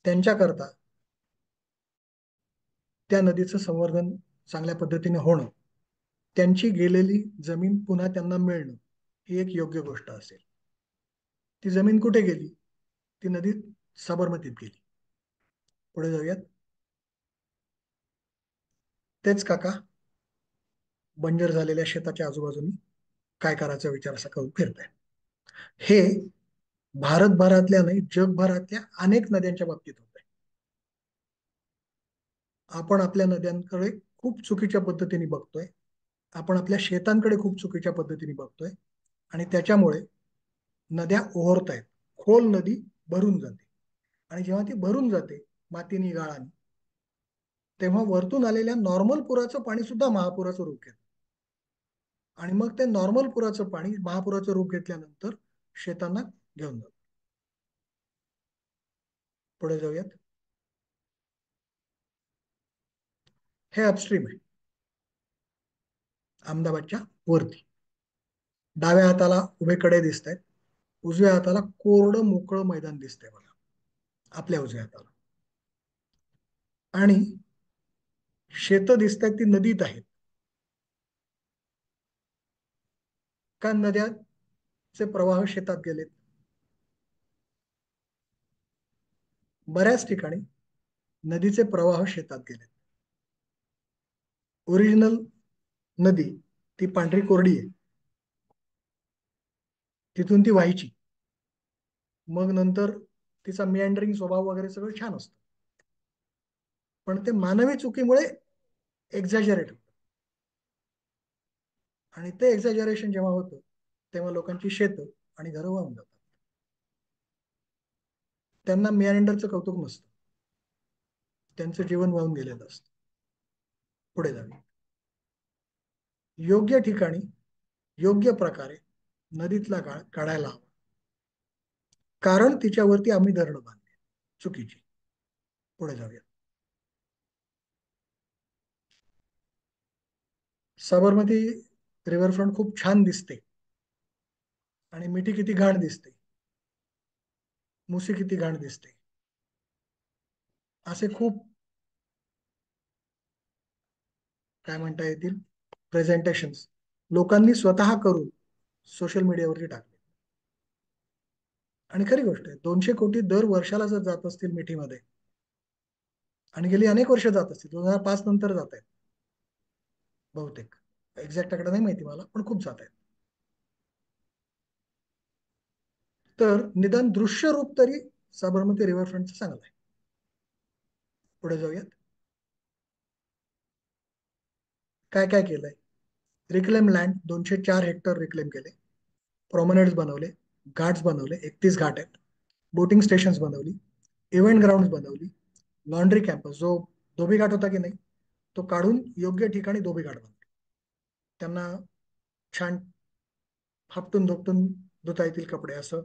त्यांच्याकरता त्या नदीचं संवर्धन चांगल्या पद्धतीने होणं, त्यांची गेलेली जमीन पुन्हा त्यांना मिळणं ही एक योग्य गोष्ट असेल. ती जमीन कुठे गेली? ती नदीत साबरमतीत गेली. पुढे जाऊयात. तेच काका बंजर झालेल्या शेताच्या आजूबाजूनी काय करायचा विचार असा करून फिरताय. हे भारतभरातल्या नाही, जगभरातल्या अनेक नद्यांच्या बाबतीत होत आहे. आपण आपल्या नद्यांकडे खूप चुकीच्या पद्धतीने बघतोय. आपण आपल्या शेतांकडे खूप चुकीच्या पद्धतीने बघतोय आणि त्याच्यामुळे नद्या ओव्हरत आहेत. खोल नदी भरून जाते आणि जेव्हा ती भरून जाते मातीनी गाळाने, तेव्हा वरतून आलेल्या नॉर्मल पुराचं पाणी सुद्धा महापुराचं रूप घेतं आणि मग ते नॉर्मल पुराचं पाणी महापुराचं रूप घेतल्यानंतर शेतांना घेऊन जातं. पुढे जाऊयात. हे अपस्ट्रीम आहे, अहमदाबादच्या वरती. डाव्या हाताला उभे कडे दिसत आहेत, उजव्या हाताला कोरडं मोकळं मैदान दिसतंय बघा, आपल्या उजव्या हाताला. आणि शेतं दिसत आहेत ती नदीत आहेत. का नद्याचे प्रवाह शेतात गेलेत? बऱ्याच ठिकाणी नदीचे प्रवाह शेतात गेलेत. ओरिजिनल नदी ती पांढरी कोरडी आहे, तिथून ती व्हायची, मग नंतर तिचा मियांडरिंग स्वभाव वगैरे सगळं छान असतं. पण ते मानवी चुकीमुळे एक्झॅजरेट होतं आणि ते एक्झॅजरेशन जेव्हा होतं तेव्हा लोकांची शेतं आणि घरं वाहून जातात. त्यांना मियांडरचं कौतुक नसतं, त्यांचं जीवन वाहून गेलेलं असतं. पुढे जावे. योग्य ठिकाणी योग्य प्रकारे नदीतला गाळ काढायला हवा, कारण तिच्यावरती आम्ही धरणं बांधले चुकीची. पुढे जाऊया. साबरमती रिव्हरफ्रंट खूप छान दिसते आणि मिठी किती घाण दिसते, मुसी किती घाण दिसते, असे खूप काय म्हणता येतील प्रेझेंटेशन्स लोकांनी स्वतः करून सोशल मीडियावरती टाकले. आणि खरी गोष्ट आहे, 200 कोटी दर वर्षाला जर जात असतील मिठीमध्ये आणि गेली अनेक वर्ष जात असतील, 2005 नंतर जात आहेत बहुतेक, एक्झॅक्ट आकडा नाही माहिती मला, पण खूप जात आहेत. तर निदान दृश्य रूप तरी साबरमती रिव्हरफ्रंटचं चांगलं आहे. पुढे जाऊयात. काय काय केलंय? रिक्लेम लँड 204 हेक्टर रिक्लेम केले, प्रॉमेनेड्स बनवले, घाट्स बनवले, 31 घाट आहेत, बोटिंग स्टेशन्स बनवली, इव्हेंट ग्राउंड बनवली, लॉन्ड्री कॅम्पस, जो धोबी घाट होता की नाही तो काढून योग्य ठिकाणी धोबी घाट बनवले. त्यांना छान हापटून धोपटून धुता येतील कपडे, असं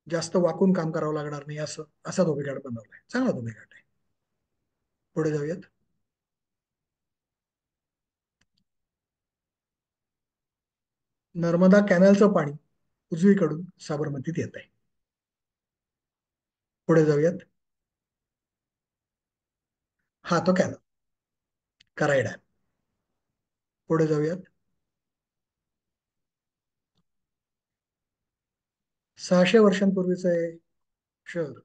जास्त वाकून काम करावं लागणार नाही, असं असा धोबी घाट बनवलाय. चांगला धोबी घाट आहे. पुढे जाऊयात. नर्मदा कॅनलचं पाणी उजवीकडून साबरमतीत येत आहे. पुढे जाऊयात. हा तो कॅनल कराई डॅम. पुढे जाऊयात. 600 वर्षांपूर्वीचं हे शहर,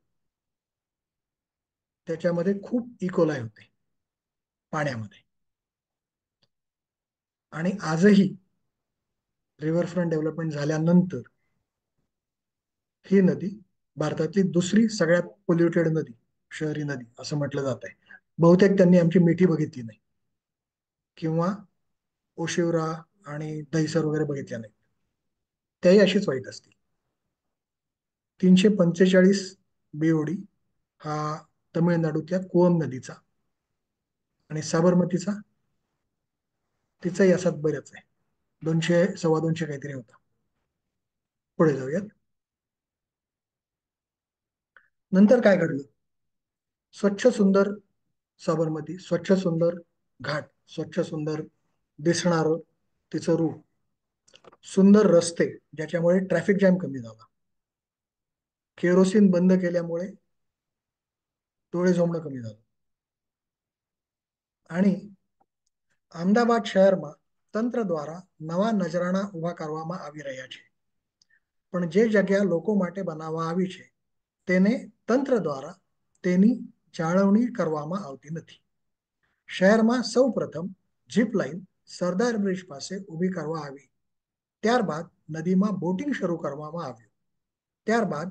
त्याच्यामध्ये खूप इकोलाय होते पाण्यामध्ये, आणि आजही रिव्हरफ्रंट डेव्हलपमेंट झाल्यानंतर ही नदी भारतातली दुसरी सगळ्यात पोल्युटेड नदी, शहरी नदी असं म्हटलं जात आहे. बहुतेक त्यांनी आमची मिठी बघितली नाही किंवा ओशिवरा आणि दहिसर वगैरे बघितल्या नाही, त्याही अशीच वाईट असतील. 345 BOD हा तमिळनाडूच्या कोअम नदीचा, आणि साबरमतीचा तिचाही असाच बऱ्याच आहे, 200 250 काहीतरी होता. पुढे जाऊयात. नंतर काय घडलं? स्वच्छ सुंदर साबरमती, स्वच्छ सुंदर घाट, स्वच्छ सुंदर दिसणार तिचं रूप, सुंदर रस्ते ज्याच्यामुळे ट्रॅफिक जॅम कमी झाला, केरोसिन बंद केल्यामुळे डोळे झोमणं कमी झालं. आणि अहमदाबाद शહેરમાં તંત્ર દ્વારા નવા નજરાણા ઊભા કરવામાં આવી રહ્યા છે, પણ જે જગ્યા લોકો માટે બનાવવા આવી છે તેને તંત્ર દ્વારા તેની જાળવણી કરવામાં આવતી નથી. શહેરમાં સૌ પ્રથમ જીપ લાઇન સરદાર બ્રિજ પાસે ઊભી કરવા આવી. ત્યારબાદ નદીમાં બોટિંગ શરૂ કરવામાં આવ્યું. ત્યારબાદ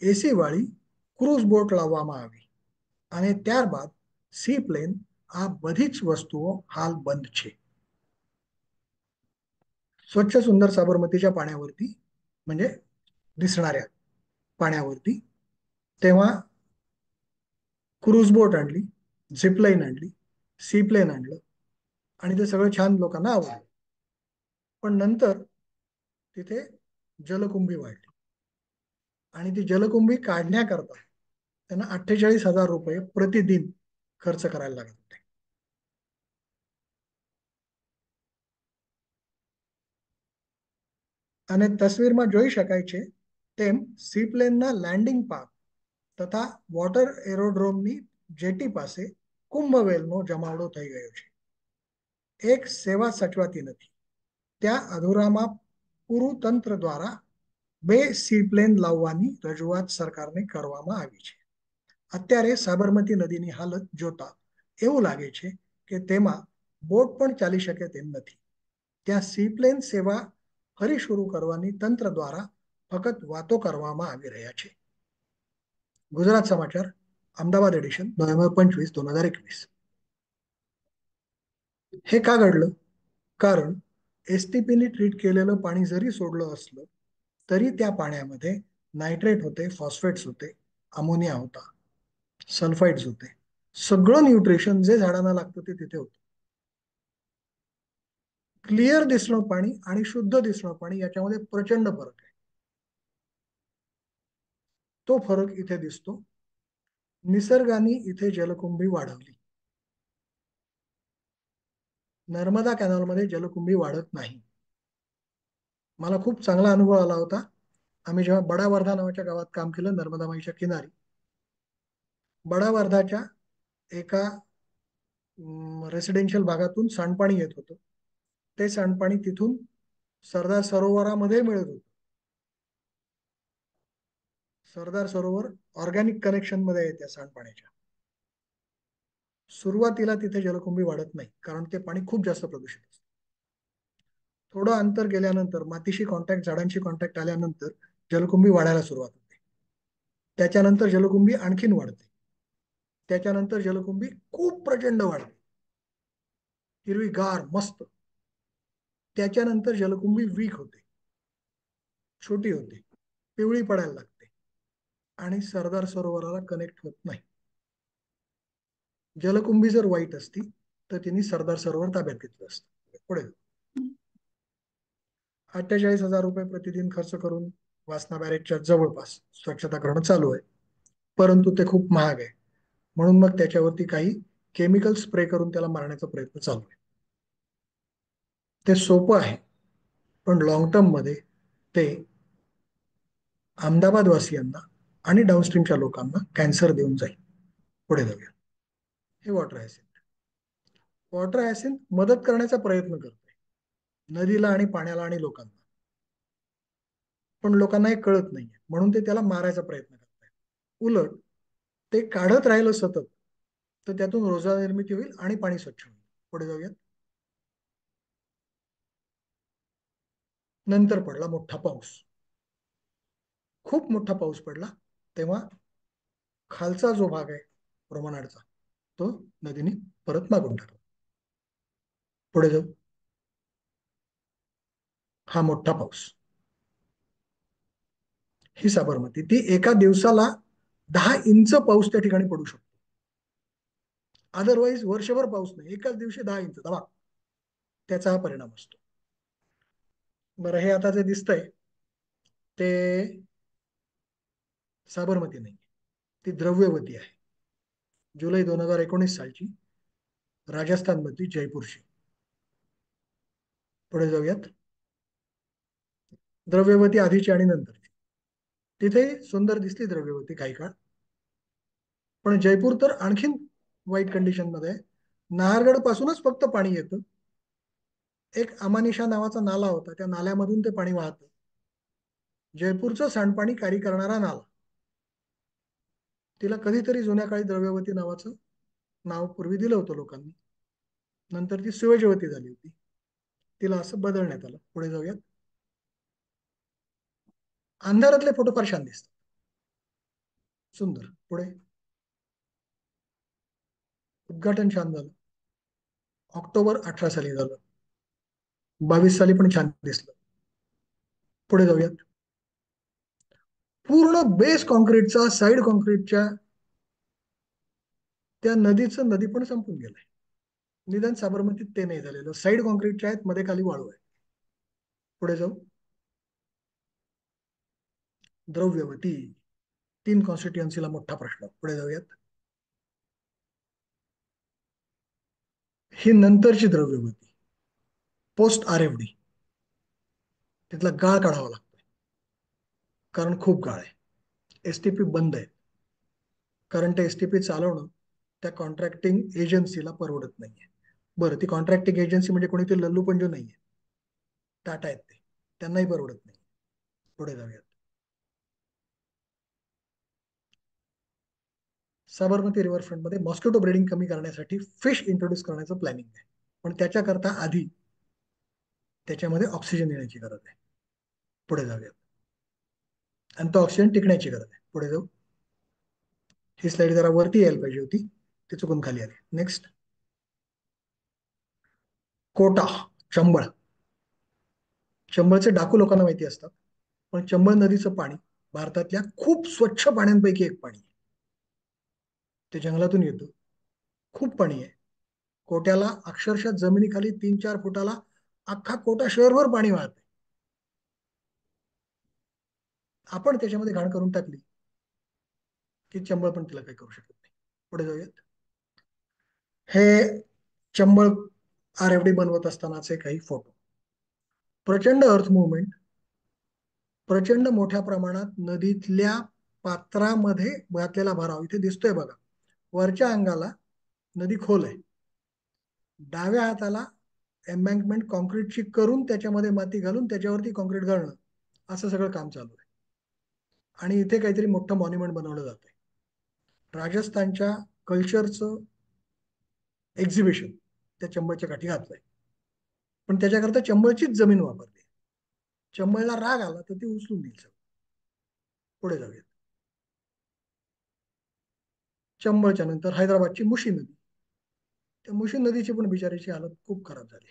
એસી વાળી ક્રૂઝ બોટ લાવવામાં આવી અને ત્યારબાદ સી પ્લેન. આ બધી જ વસ્તુઓ હાલ બંધ છે. स्वच्छ सुंदर साबरमतीच्या पाण्यावरती म्हणजे दिसणाऱ्या पाण्यावरती तेव्हा क्रूज बोट आणली, झिपलाईन आणली, सी प्लेन आणलं आणि ते सगळं छान लोकांना आवडलं. पण नंतर तिथे जलकुंभी वाढली आणि ती जलकुंभी काढण्याकरता त्यांना 48,000 रुपये प्रतिदिन खर्च करायला लागत होते. અને તસવીરમાં જોઈ શકાય છે તેમ સી પ્લેનના લેન્ડિંગ પાર્ક તથા વોટર એરોડ્રોમની જેટી પાસે કુંભવેલનો જમાવડો થઈ ગયો છે. એક સેવા સચવાતી નથી. ત્યાં અધૂરામાં પૂરું તંત્ર દ્વારા 2 સી પ્લેન લાવવાની રજૂઆત સરકારને કરવામાં આવી છે. અત્યારે સાબરમતી નદીની હાલત જોતા એવું લાગે છે કે તેમાં બોટ પણ ચાલી શકે તેમ નથી. ત્યાં સી પ્લેન સેવા ફરી શરૂ કરવાની તંત્ર દ્વારા ફક્ત વાતો કરવામાં આવી રહ્યા છે. गुजरात समाचार अहमदाबाद एडिशन नोव्हेंबर 25, 2021. हे का घडलं? कारण एसटीपीने ट्रीट केलेलं पाणी जरी सोडलं असलं तरी त्या पाण्यामध्ये नायट्रेट होते, फॉस्फेट्स होते, अमोनिया होता, सल्फाइड्स होते. सगळं न्यूट्रिशन जे झाडांना लागतं ते तिथे होतं. क्लिअर दिसणं पाणी आणि शुद्ध दिसणं पाणी याच्यामध्ये प्रचंड फरक आहे. तो फरक इथे दिसतो. निसर्गाने इथे जलकुंभी वाढवली. नर्मदा कॅनलमध्ये जलकुंभी वाढत नाही. मला खूप चांगला अनुभव आला होता. आम्ही जेव्हा बडा वर्धा नावाच्या गावात काम केलं नर्मदा माईच्या किनारी, बडा वर्धाच्या एका रेसिडेन्शियल भागातून सांडपाणी येत होतं. ते सांडपाणी तिथून सरदार सरोवरामध्ये मिळत होतं. सरदार सरोवर ऑर्गॅनिक कनेक्शन मध्ये आहे त्या सांडपाण्याच्या. सुरुवातीला तिथे जलकुंभी वाढत नाही कारण ते पाणी खूप जास्त प्रदूषित असतं. थोडं अंतर गेल्यानंतर मातीशी कॉन्टॅक्ट, झाडांशी कॉन्टॅक्ट आल्यानंतर जलकुंभी वाढायला सुरुवात होते. त्याच्यानंतर जलकुंभी आणखीन वाढते. त्याच्यानंतर जलकुंभी खूप प्रचंड वाढते, हिरवीगार मस्त. त्याच्यानंतर जलकुंभी वीक होते, छोटी होते, पिवळी पडायला लागते आणि सरदार सरोवराला कनेक्ट होत नाही. जलकुंभी जर वाईट असती तर तिने सरदार सरोवर ताब्यात घेतलं असतं. पुढे 48,000 रुपये प्रतिदिन खर्च करून वासना बॅरेजच्या जवळपास स्वच्छता करणं चालू आहे, परंतु ते खूप महाग आहे. म्हणून मग त्याच्यावरती काही केमिकल स्प्रे करून त्याला मारण्याचा प्रयत्न चालू आहे. ते सोपं आहे पण लॉंग टर्म मध्ये ते अहमदाबाद वासियांना आणि डाऊनस्ट्रीमच्या लोकांना कॅन्सर देऊन जाईल. पुढे जाऊया. हे वॉटर हायसिंथ. वॉटर हायसिंथ मदत करण्याचा प्रयत्न करते नदीला आणि पाण्याला आणि लोकांना, पण लोकांना हे कळत नाहीये म्हणून ते त्याला मारायचा प्रयत्न करतात. उलट ते काढत राहिलं सतत तर त्यातून रोजगार निर्मिती होईल आणि पाणी स्वच्छ होईल. पुढे जाऊयात. नंतर पडला मोठा पाऊस, खूप मोठा पाऊस पडला. तेव्हा खालचा जो भाग आहे प्रमाणाचा तो नदीने परत मागून टाकला. पुढे जाऊ. हा मोठा पाऊस, ही साबरमती, ती एका दिवसाला 10 इंच पाऊस त्या ठिकाणी पडू शकतो. अदरवाईज वर्षभर पाऊस नाही, एकाच दिवशी 10 इंच दबा, त्याचा हा परिणाम असतो. बरं, हे आता जे दिसतंय ते साबरमती नाही, ती द्रव्यवती आहे. जुलै 2019 सालची, राजस्थान मधली जयपूरची. पुढे जाऊयात. द्रव्यवती आधीची आणि नंतरची. तिथे सुंदर दिसली द्रव्यवती काही काळ, पण जयपूर तर आणखीन वाईट कंडिशन मध्ये आहे. नाहरगड पासूनच फक्त पाणी येतं. एक अमानिशा नावाचा नाला होता, त्या नाल्यामधून ते पाणी वाहतं. जयपूरचं सांडपाणी कॅरी करणारा नाला. तिला कधीतरी जुन्या काळी द्रव्यवती नावाचं नाव पूर्वी दिलं होतं लोकांनी, नंतर ती सुवेजवती झाली होती. तिला असं बदलण्यात आलं. पुढे जाऊयात. अंधारातले फोटो फार छान दिसतात, सुंदर. पुढे. उद्घाटन छान झालं, ऑक्टोबर 18 साली झालं. 22 साली पण छान दिसलं. पुढे जाऊयात. पूर्ण बेस कॉन्क्रीटचा, साईड कॉन्क्रीटच्या त्या नदीचं नदी पण संपून गेलंय. निदान साबरमतीत ते नाही झालेलं. साईड कॉन्क्रीटच्या आहेत, मध्ये खाली वाळू आहे. पुढे जाऊ. द्रव्यवती 3 कॉन्स्टिट्युएन्सीला मोठा प्रश्न. पुढे जाऊयात. ही नंतरची द्रव्यवती, पोस्ट RFD. तिथला गाळ काढावा लागतोय, कारण खूप गाळ आहे. STP बंद आहे, कारण ते STP चालवणं त्या कॉन्ट्रॅक्टिंग एजन्सीला परवडत नाहीये. बरं, ती कॉन्ट्रॅक्टिंग एजन्सी म्हणजे कोणी ते लल्लू पंजू नाहीये, टाटा आहेत ते, त्यांनाही परवडत नाही. पुढे जाऊयात. साबरमती रिव्हरफ्रंट मध्ये मॉस्किटो ब्रीडिंग कमी करण्यासाठी फिश इंट्रोड्यूस करण्याचं प्लॅनिंग आहे, पण त्याच्याकरता आधी त्याच्यामध्ये ऑक्सिजन येण्याची गरज आहे. पुढे जाऊयात. आणि तो ऑक्सिजन टिकण्याची गरज आहे. पुढे जाऊ. ही स्लाइड जरा वरती यायला पाहिजे होती, ती चुकून खाली आली. नेक्स्ट. कोटा, चंबळ. चंबळचे डाकू लोकांना माहिती असतात, पण चंबळ नदीचं पाणी भारतातल्या खूप स्वच्छ पाण्यांपैकी एक पाणी आहे. ते जंगलातून येतं, खूप पाणी आहे. कोट्याला अक्षरशः जमिनीखाली 3-4 फुटाला अख्खा कोटा शहरभर पाणी वाहते. आपण त्याच्यामध्ये घाण करून टाकली की चंबळ पण तिला काही करू शकत नाही. पुढे जाऊयात. हे चंबळ RFD बनवत असतानाचे काही फोटो. प्रचंड अर्थ मुवमेंट, प्रचंड मोठ्या प्रमाणात नदीतल्या पात्रामध्ये घातलेला भराव इथे दिसतोय बघा. वरच्या अंगाला नदी खोल आहे, डाव्या हाताला एम्बँकमेंट कॉन्क्रीटची करून त्याच्यामध्ये माती घालून त्याच्यावरती कॉन्क्रीट घालणं, असं सगळं काम चालू आहे. आणि इथे काहीतरी मोठं मॉन्युमेंट बनवलं जातंय. राजस्थानच्या कल्चरचं एक्झिबिशन त्या चंबळच्या काठी घातलंय, पण त्याच्याकरता चंबळचीच जमीन वापरली. चंबळला राग आला तर ती उचलून देईल सगळं. पुढे जाऊयात. चंबळच्या नंतर हैदराबादची मुशी नदी. त्या मुशी नदीची पण बिचारीची हालत खूप खराब झाली.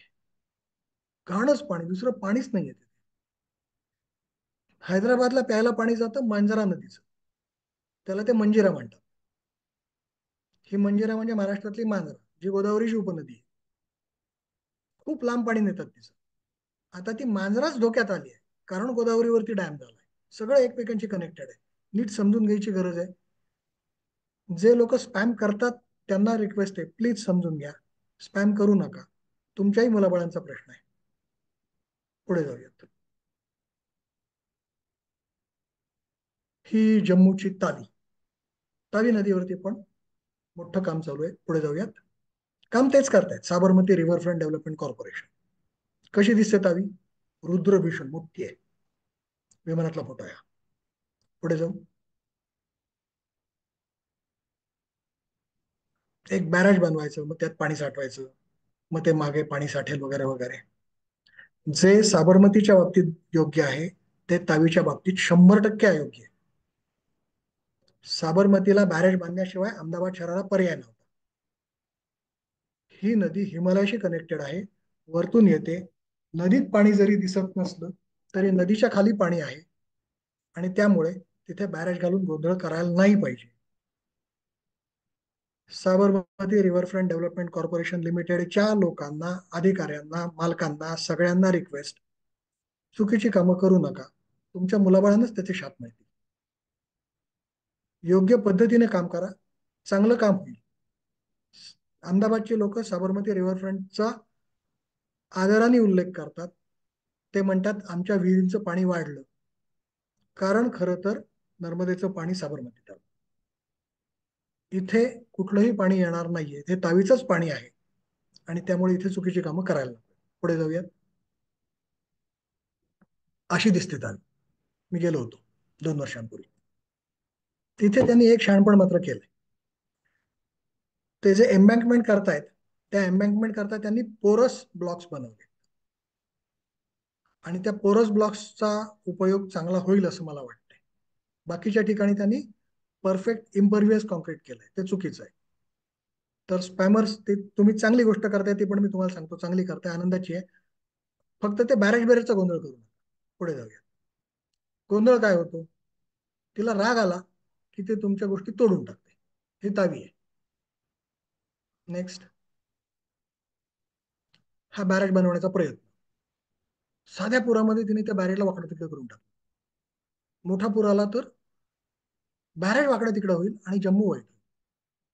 घाणच पाणी, दुसरं पाणीच नाही येते. हैदराबादला प्यायला पाणी जातं मांजरा नदीचं, त्याला ते मंजिरा म्हणतात. ही मंजिरा म्हणजे महाराष्ट्रातली मांजरा, जी गोदावरीची उपनदी आहे. खूप लांब पाणी नेतात तिचं. आता ती मांजराच धोक्यात आली आहे, कारण गोदावरीवरती डॅम झालाय. सगळं एकमेकांशी कनेक्टेड आहे. नीट समजून घ्यायची गरज आहे. जे लोक स्पॅम करतात त्यांना रिक्वेस्ट आहे, प्लीज समजून घ्या, स्पॅम करू नका. तुमच्याही मुलाबाळांचा प्रश्न आहे. पुढे जाऊयात. ही जम्मूची तावी. तावी नदीवरती पण मोठं काम चालू आहे. पुढे जाऊयात. काम तेच करतायत, साबरमती रिव्हरफ्रंट डेव्हलपमेंट कॉर्पोरेशन. कशी दिसते तावी? रुद्रभीषण मोठी आहे. विमानातला फोटो आहे. पुढे जाऊ. एक बॅरेज बनवायचं, मग त्यात पाणी साठवायचं, मग ते मागे पाणी साठेल वगैरे वगैरे. जे साबरमतीच्या बाबतीत योग्य आहे ते तावीच्या बाबतीत 100% अयोग्य आहे. साबरमतीला बॅरेज बांधण्याशिवाय अहमदाबाद शहराला पर्याय नव्हता. ही नदी हिमालयाशी कनेक्टेड आहे, वरतून येते. नदीत पाणी जरी दिसत नसलं तरी नदीच्या खाली पाणी आहे, आणि त्यामुळे तिथे बॅरेज घालून गोंधळ करायला नाही पाहिजे. साबरमती रिव्हरफ्रंट डेव्हलपमेंट कॉर्पोरेशन लिमिटेडच्या लोकांना, अधिकाऱ्यांना, मालकांना, सगळ्यांना रिक्वेस्ट, चुकीची कामं करू नका. तुमच्या मुलाबाळांनाच त्याचे शाप मिळतील. योग्य पद्धतीने काम करा, चांगलं काम होईल. अहमदाबादचे लोक साबरमती रिव्हरफ्रंटचा आदराने उल्लेख करतात. ते म्हणतात आमच्या विहिरींचं पाणी वाढलं, कारण खरं तर नर्मदेचं पाणी साबरमतीत आलं. इथे कुठलंही पाणी येणार नाहीये, हे तावीचंच पाणी आहे आणि त्यामुळे इथे चुकीची कामं करायला लागतात. पुढे जाऊयात. अशी दिसते तावी. मी गेलो होतो 2 वर्षांपूर्वी. तिथे त्यांनी एक शहाणपण मात्र केलंय. ते जे एम्बँकमेंट करतायत त्या एम्बँकमेंट करता त्यांनी पोरस ब्लॉक्स बनवले आणि त्या पोरस ब्लॉक्सचा उपयोग चांगला होईल असं मला वाटतंय. बाकीच्या ठिकाणी त्यांनी परफेक्ट इम्परव्हियस कॉन्क्रीट केलंय, ते चुकीचं आहे. तर स्पॅमर्स, ते तुम्ही चांगली गोष्ट करताय, ती पण मी तुम्हाला सांगतो चांगली करताय, आनंदाची आहे. फक्त ते बॅरेजचा गोंधळ करू नका. पुढे जाऊया. गोंधळ काय होतो? तिला राग आला की ते तुमच्या गोष्टी तोडून टाकते. ही तावी आहे. नेक्स्ट, हा बॅरेज बनवण्याचा प्रयत्न. साध्या पुरामध्ये तिने त्या बॅरेजला वाकडं तिकडे करून टाकलं. मोठा पूर आला तर बॅरेज वाकडं तिकडं होईल आणि जम्मू होईल.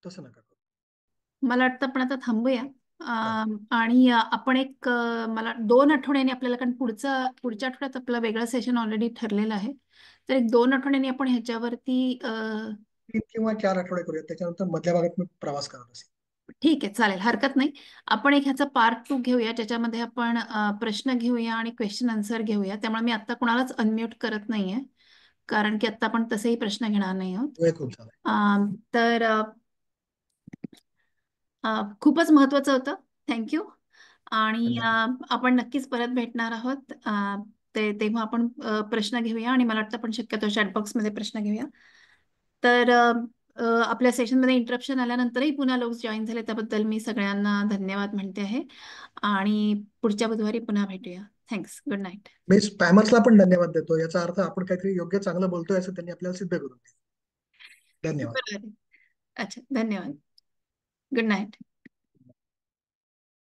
तसं नका करू. मला वाटतं आपण आता थांबूया. आणि आपण एक मला 2 आठवड्यांनी आपल्याला, कारण पुढच्या आठवड्यात आपलं वेगळं सेशन ऑलरेडी ठरलेलं आहे, तर एक 2 आठवड्यांनी आपण ह्याच्यावरती 3 किंवा 4 आठवडे करूया. त्याच्यानंतर मधल्या भागात मी प्रवास करत असेल. ठीक आहे, चालेल, हरकत नाही. आपण एक ह्याचा पार्ट 2 घेऊया, ज्याच्यामध्ये आपण प्रश्न घेऊया आणि क्वेश्चन आन्सर घेऊया. त्यामुळे मी आता कोणालाच अनम्यूट करत नाहीये, कारण की आता आपण तसेही प्रश्न घेणार नाही आहोत. वेळ खूप झाला. तर खूपच महत्वाचं होतं. थँक्यू. आणि आपण नक्कीच परत भेटणार आहोत. तेव्हा आपण प्रश्न घेऊया आणि मला वाटतं आपण शक्यतो चॅटबॉक्समध्ये प्रश्न घेऊया. तर आपल्या सेशनमध्ये इंटरप्शन आल्यानंतरही पुन्हा लोक जॉईन झाले त्याबद्दल मी सगळ्यांना धन्यवाद म्हणते आहे आणि पुढच्या बुधवारी पुन्हा भेटूया. थँक्स. Good night. मी स्पॅमर्सला पण धन्यवाद देतो. याचा अर्थ आपण काहीतरी योग्य चांगलं बोलतोय असं त्यांनी आपल्याला सिद्ध करून दिलं. धन्यवाद. अच्छा, धन्यवाद. Good night.